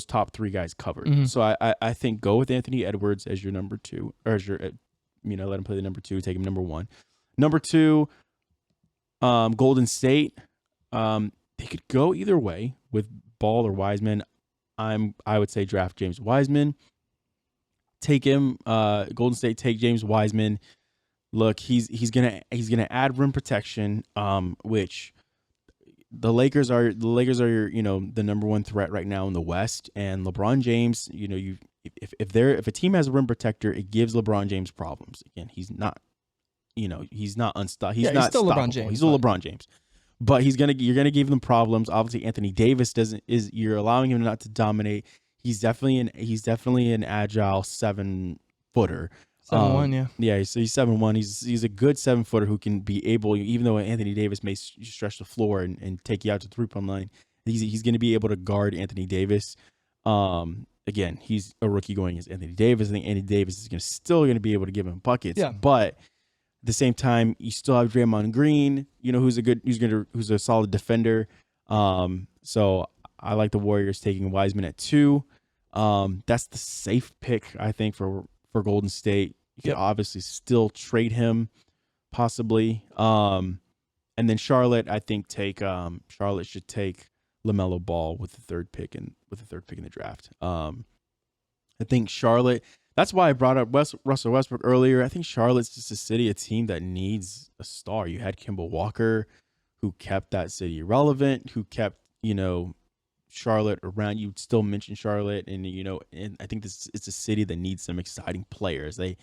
top 3 guys covered. Mm-hmm. So I think go with Anthony Edwards as your number 2, or as your let him play the number 2, take him number 1. Number 2, Golden State. They could go either way with Ball or Wiseman. I would say draft James Wiseman. Take him. Golden State, take James Wiseman. Look, he's gonna add rim protection, which the Lakers are your, the number 1 threat right now in the West, and LeBron James, if a team has a rim protector, it gives LeBron James problems. Again, he's not unstoppable. He's still LeBron James. He's still LeBron James. But you're gonna give them problems. Obviously, Anthony Davis you're allowing him not to dominate. He's definitely an agile 7-footer. 7'1", yeah. Yeah, so he's 7'1". He's a good 7-footer who can be able, even though Anthony Davis may stretch the floor and take you out to the 3-point line, he's going to be able to guard Anthony Davis. Again, he's a rookie going against Anthony Davis. I think Anthony Davis is still going to be able to give him buckets. Yeah. But at the same time, you still have Draymond Green, who's a solid defender. So I like the Warriors taking Wiseman at 2. That's the safe pick, I think, for Golden State. You could obviously still trade him, possibly. And then Charlotte, I think Charlotte should take LaMelo Ball with the 3rd pick in the draft. I think Charlotte. That's why I brought up Russell Westbrook earlier. I think Charlotte's just a team that needs a star. You had Kemba Walker, who kept that city relevant, who kept Charlotte around. You still mention Charlotte, and I think it's a city that needs some exciting players. They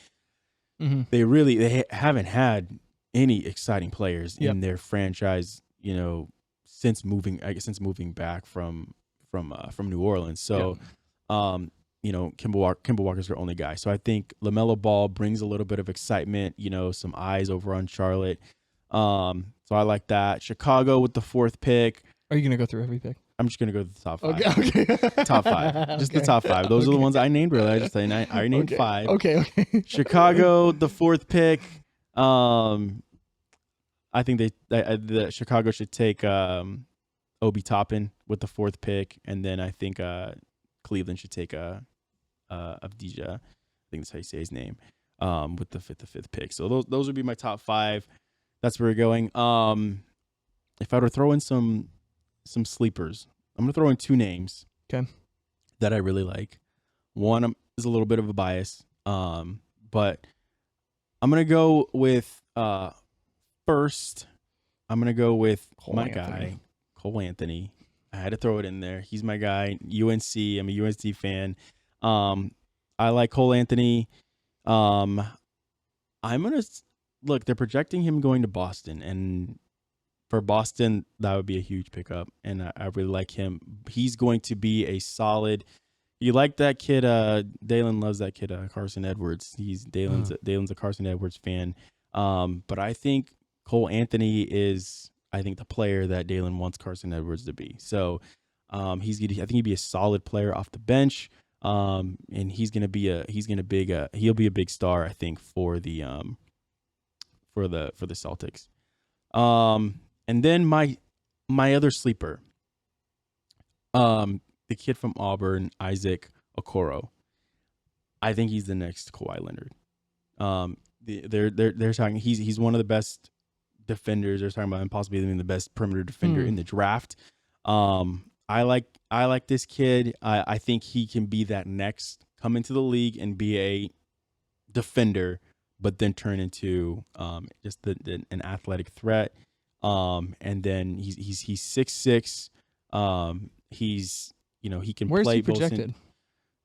haven't had any exciting players in their franchise, since moving back from New Orleans. So, Kemba Walker's their only guy. So I think LaMelo Ball brings a little bit of excitement, some eyes over on Charlotte. So I like that. Chicago with the 4th pick. Are you gonna go through every pick? I'm just gonna go to the top 5. Okay. Top 5. Just the top 5. Those are the ones I named earlier. I already named 5. Okay. Chicago, the 4th pick. I think the Chicago should take Obi Toppin with the 4th pick, and then I think Cleveland should take Avdija. I think that's how you say his name. With the 5th pick. So those would be my top 5. That's where we're going. If I were to throw in some sleepers, I'm going to throw in 2 names. Okay. That I really like. One is a little bit of a bias, but I'm going to go with first. I'm going to go with guy, Cole Anthony. I had to throw it in there. He's my guy. UNC. I'm a UNC fan. I like Cole Anthony. I'm going to look. They're projecting him going to Boston, and for Boston, that would be a huge pickup, and I really like him. He's going to be a solid. You like that kid? Dalen loves that kid, Carson Edwards. Dalen's a Carson Edwards fan. But I think Cole Anthony is, the player that Dalen wants Carson Edwards to be. So I think he'd be a solid player off the bench. And he'll be a big star, I think, for the Celtics. And then my other sleeper, the kid from Auburn, Isaac Okoro. I think he's the next Kawhi Leonard. They're talking. He's one of the best defenders. They're talking about him possibly being the best perimeter defender in the draft. I like this kid. I think he can be that next, come into the league and be a defender, but then turn into just an athletic threat. And then he's 6'6". He can Where's play. Where's he projected?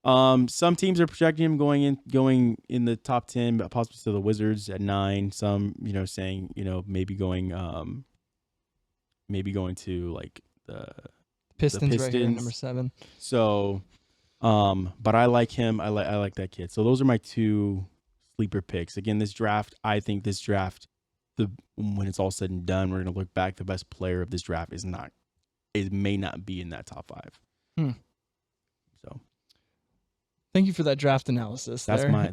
Some teams are projecting him going in the top 10, but possibly to the Wizards at 9. Some, saying, maybe going to like the Pistons right here, number 7. So, but I like him. I like that kid. So those are my 2 sleeper picks. Again, I think this draft, when it's all said and done, we're gonna look back. The best player of this draft may not be in that top 5. So. Thank you for that draft analysis. That's my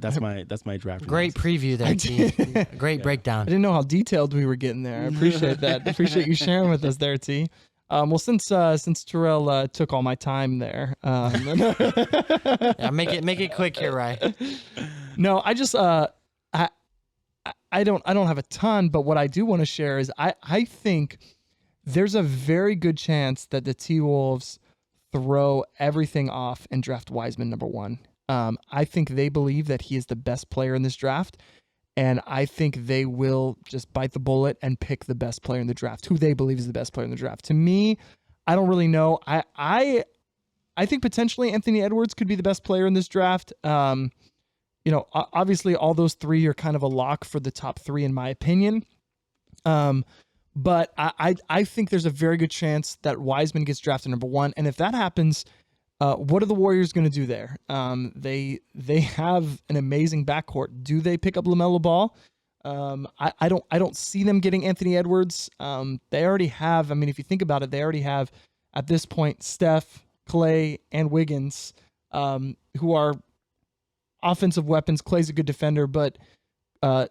draft. Great preview there, T. Great breakdown. I didn't know how detailed we were getting there. I appreciate that. I appreciate you sharing with us there, T. Well, since Terrell took all my time there, yeah, make it quick here, Rye. No, I just I don't have a ton, but what I do want to share is I think there's a very good chance that the T-Wolves throw everything off and draft Wiseman number 1. I think they believe that he is the best player in this draft, and I think they will just bite the bullet and pick the best player in the draft, who they believe is the best player in the draft. To me, I don't really know. I think potentially Anthony Edwards could be the best player in this draft. Obviously all those 3 are kind of a lock for the top 3 in my opinion. But I think there's a very good chance that Wiseman gets drafted number 1. And if that happens, what are the Warriors going to do there? They have an amazing backcourt. Do they pick up LaMelo Ball? I don't see them getting Anthony Edwards. They already have, if you think about it, they already have at this point Steph, Clay, and Wiggins, who are offensive weapons. Clay's a good defender, but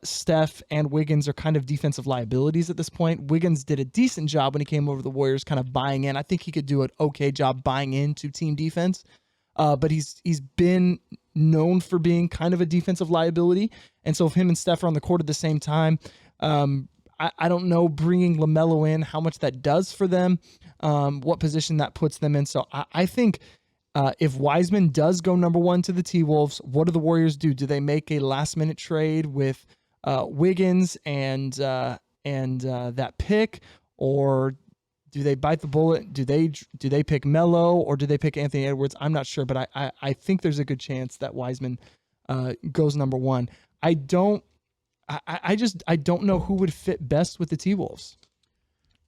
Steph and Wiggins are kind of defensive liabilities at this point. Wiggins did a decent job when he came over to the Warriors, kind of buying in. I think he could do an okay job buying into team defense, but he's been known for being kind of a defensive liability. And so if him and Steph are on the court at the same time, I don't know, bringing LaMelo in, how much that does for them, what position that puts them in. So I think if Wiseman does go number 1 to the T-Wolves, what do the Warriors do? Do they make a last-minute trade with Wiggins and that pick, or do they bite the bullet? Do they pick Melo, or do they pick Anthony Edwards? I'm not sure, but I think there's a good chance that Wiseman goes number 1. I don't know who would fit best with the T-Wolves.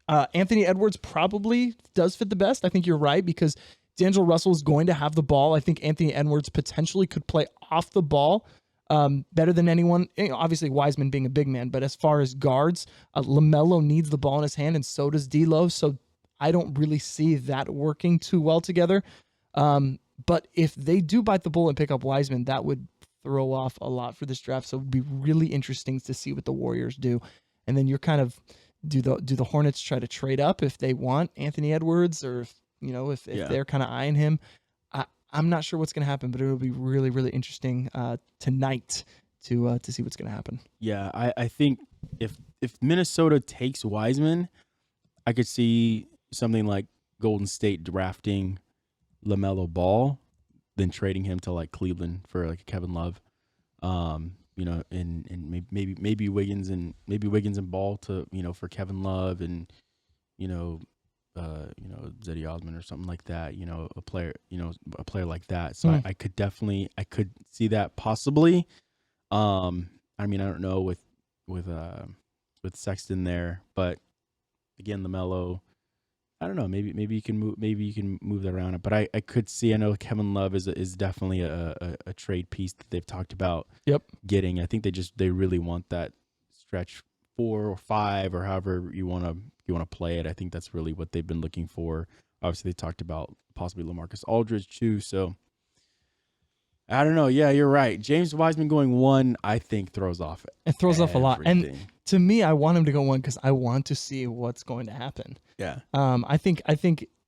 Anthony Edwards probably does fit the best. I think you're right, because D'Angelo Russell is going to have the ball. I think Anthony Edwards potentially could play off the ball better than anyone. Obviously, Wiseman being a big man, but as far as guards, LaMelo needs the ball in his hand, and so does D'Lo. So I don't really see that working too well together. But if they do bite the bullet and pick up Wiseman, that would throw off a lot for this draft. So it would be really interesting to see what the Warriors do. And then you're kind of, do the Hornets try to trade up if they want Anthony Edwards, or if they're kind of eyeing him? I'm not sure what's going to happen, but it will be really, really interesting tonight to see what's going to happen. Yeah, I think if Minnesota takes Wiseman, I could see something like Golden State drafting LaMelo Ball, then trading him to like Cleveland for like Kevin Love, and maybe Wiggins and Ball to for Kevin Love and Zeddy Osman or something like that, a player like that. So I could see that possibly. I don't know with Sexton there, but again, LaMelo, I don't know, maybe you can move that around. But I could see, I know Kevin Love is definitely a trade piece that they've talked about getting. I think they really want that stretch 4 or 5 or however you want to play it. I think that's really what they've been looking for Obviously, they talked about possibly LaMarcus Aldridge too. So I don't know. Yeah, you're right. James Wiseman going 1, I think, throws off. It throws off a lot. And to me, I want him to go 1 because I want to see what's going to happen. Yeah. I think,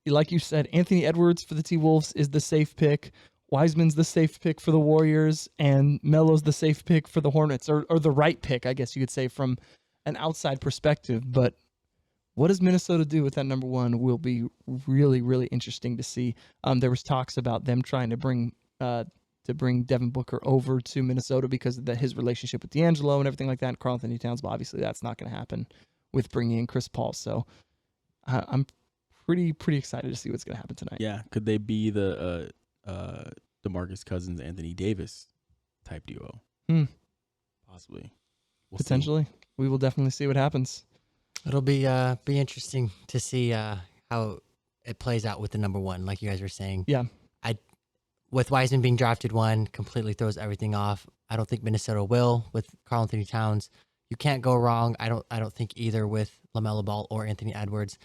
like you said, Anthony Edwards for the T-Wolves is the safe pick. Wiseman's the safe pick for the Warriors, and Melo's the safe pick for the Hornets, or the right pick, I guess you could say, from an outside perspective. But what does Minnesota do with that number 1 will be really, really interesting to see. There was talks about them trying to bring Devin Booker over to Minnesota because of his relationship with D'Angelo and everything like that, and Karl Anthony Towns, but obviously that's not going to happen with bringing in Chris Paul. So I'm pretty excited to see what's going to happen tonight. Yeah, could they be the DeMarcus Cousins, Anthony Davis type duo? Possibly. Potentially. We will definitely see what happens. It'll be interesting to see how it plays out with the number 1, like you guys were saying. Yeah. With Wiseman being drafted 1, completely throws everything off. I don't think Minnesota will with Karl Anthony Towns. You can't go wrong. I don't think either with LaMelo Ball or Anthony Edwards.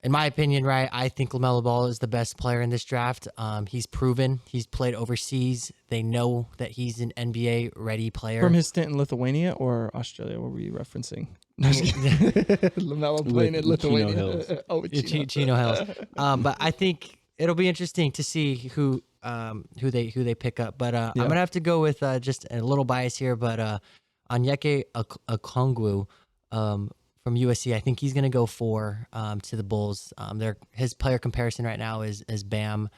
In my opinion, right, I think LaMelo Ball is the best player in this draft. He's proven. He's played overseas. They know that he's an NBA-ready player. From his stint in Lithuania or Australia, what were you referencing? LaMelo playing in Lithuania. Chino Hills. But I think it'll be interesting to see who they pick up. But I'm going to have to go with just a little bias here, but Onyeka Okongwu from USC, I think he's going to go 4 to the Bulls. His player comparison right now is Bam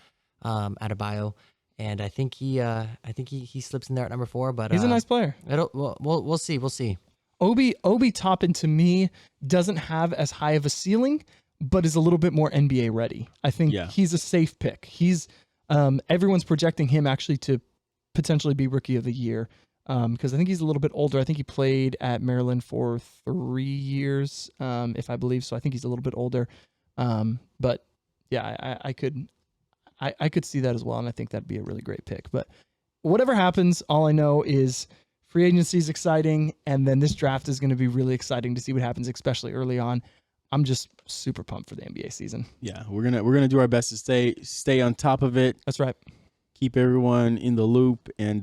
Adebayo, and I think he slips in there at number 4. But he's a nice player. We'll see. We'll see. Obi Toppin to me doesn't have as high of a ceiling, but is a little bit more NBA ready. I think he's a safe pick. He's everyone's projecting him actually to potentially be Rookie of the Year. Because I think he's a little bit older. I think he played at Maryland for 3 years, if I believe so. I think he's a little bit older. But yeah, I could see that as well, and I think that'd be a really great pick. But whatever happens, all I know is free agency is exciting, and then this draft is going to be really exciting to see what happens, especially early on. I'm just super pumped for the NBA season. Yeah, we're gonna do our best to stay on top of it. That's right. Keep everyone in the loop and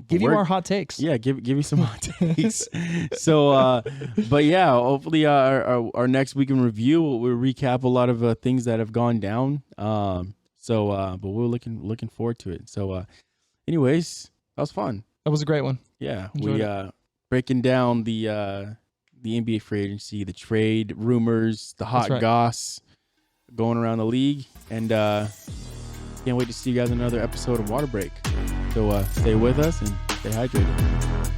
give you our hot takes. Yeah, give you some hot takes. So, but yeah, hopefully our next week in review we'll recap a lot of things that have gone down. But we're looking forward to it. So, anyways, that was fun. That was a great one. Yeah, we breaking down the NBA free agency, the trade rumors, the hot goss going around the league, and can't wait to see you guys in another episode of Water Break. So stay with us and stay hydrated.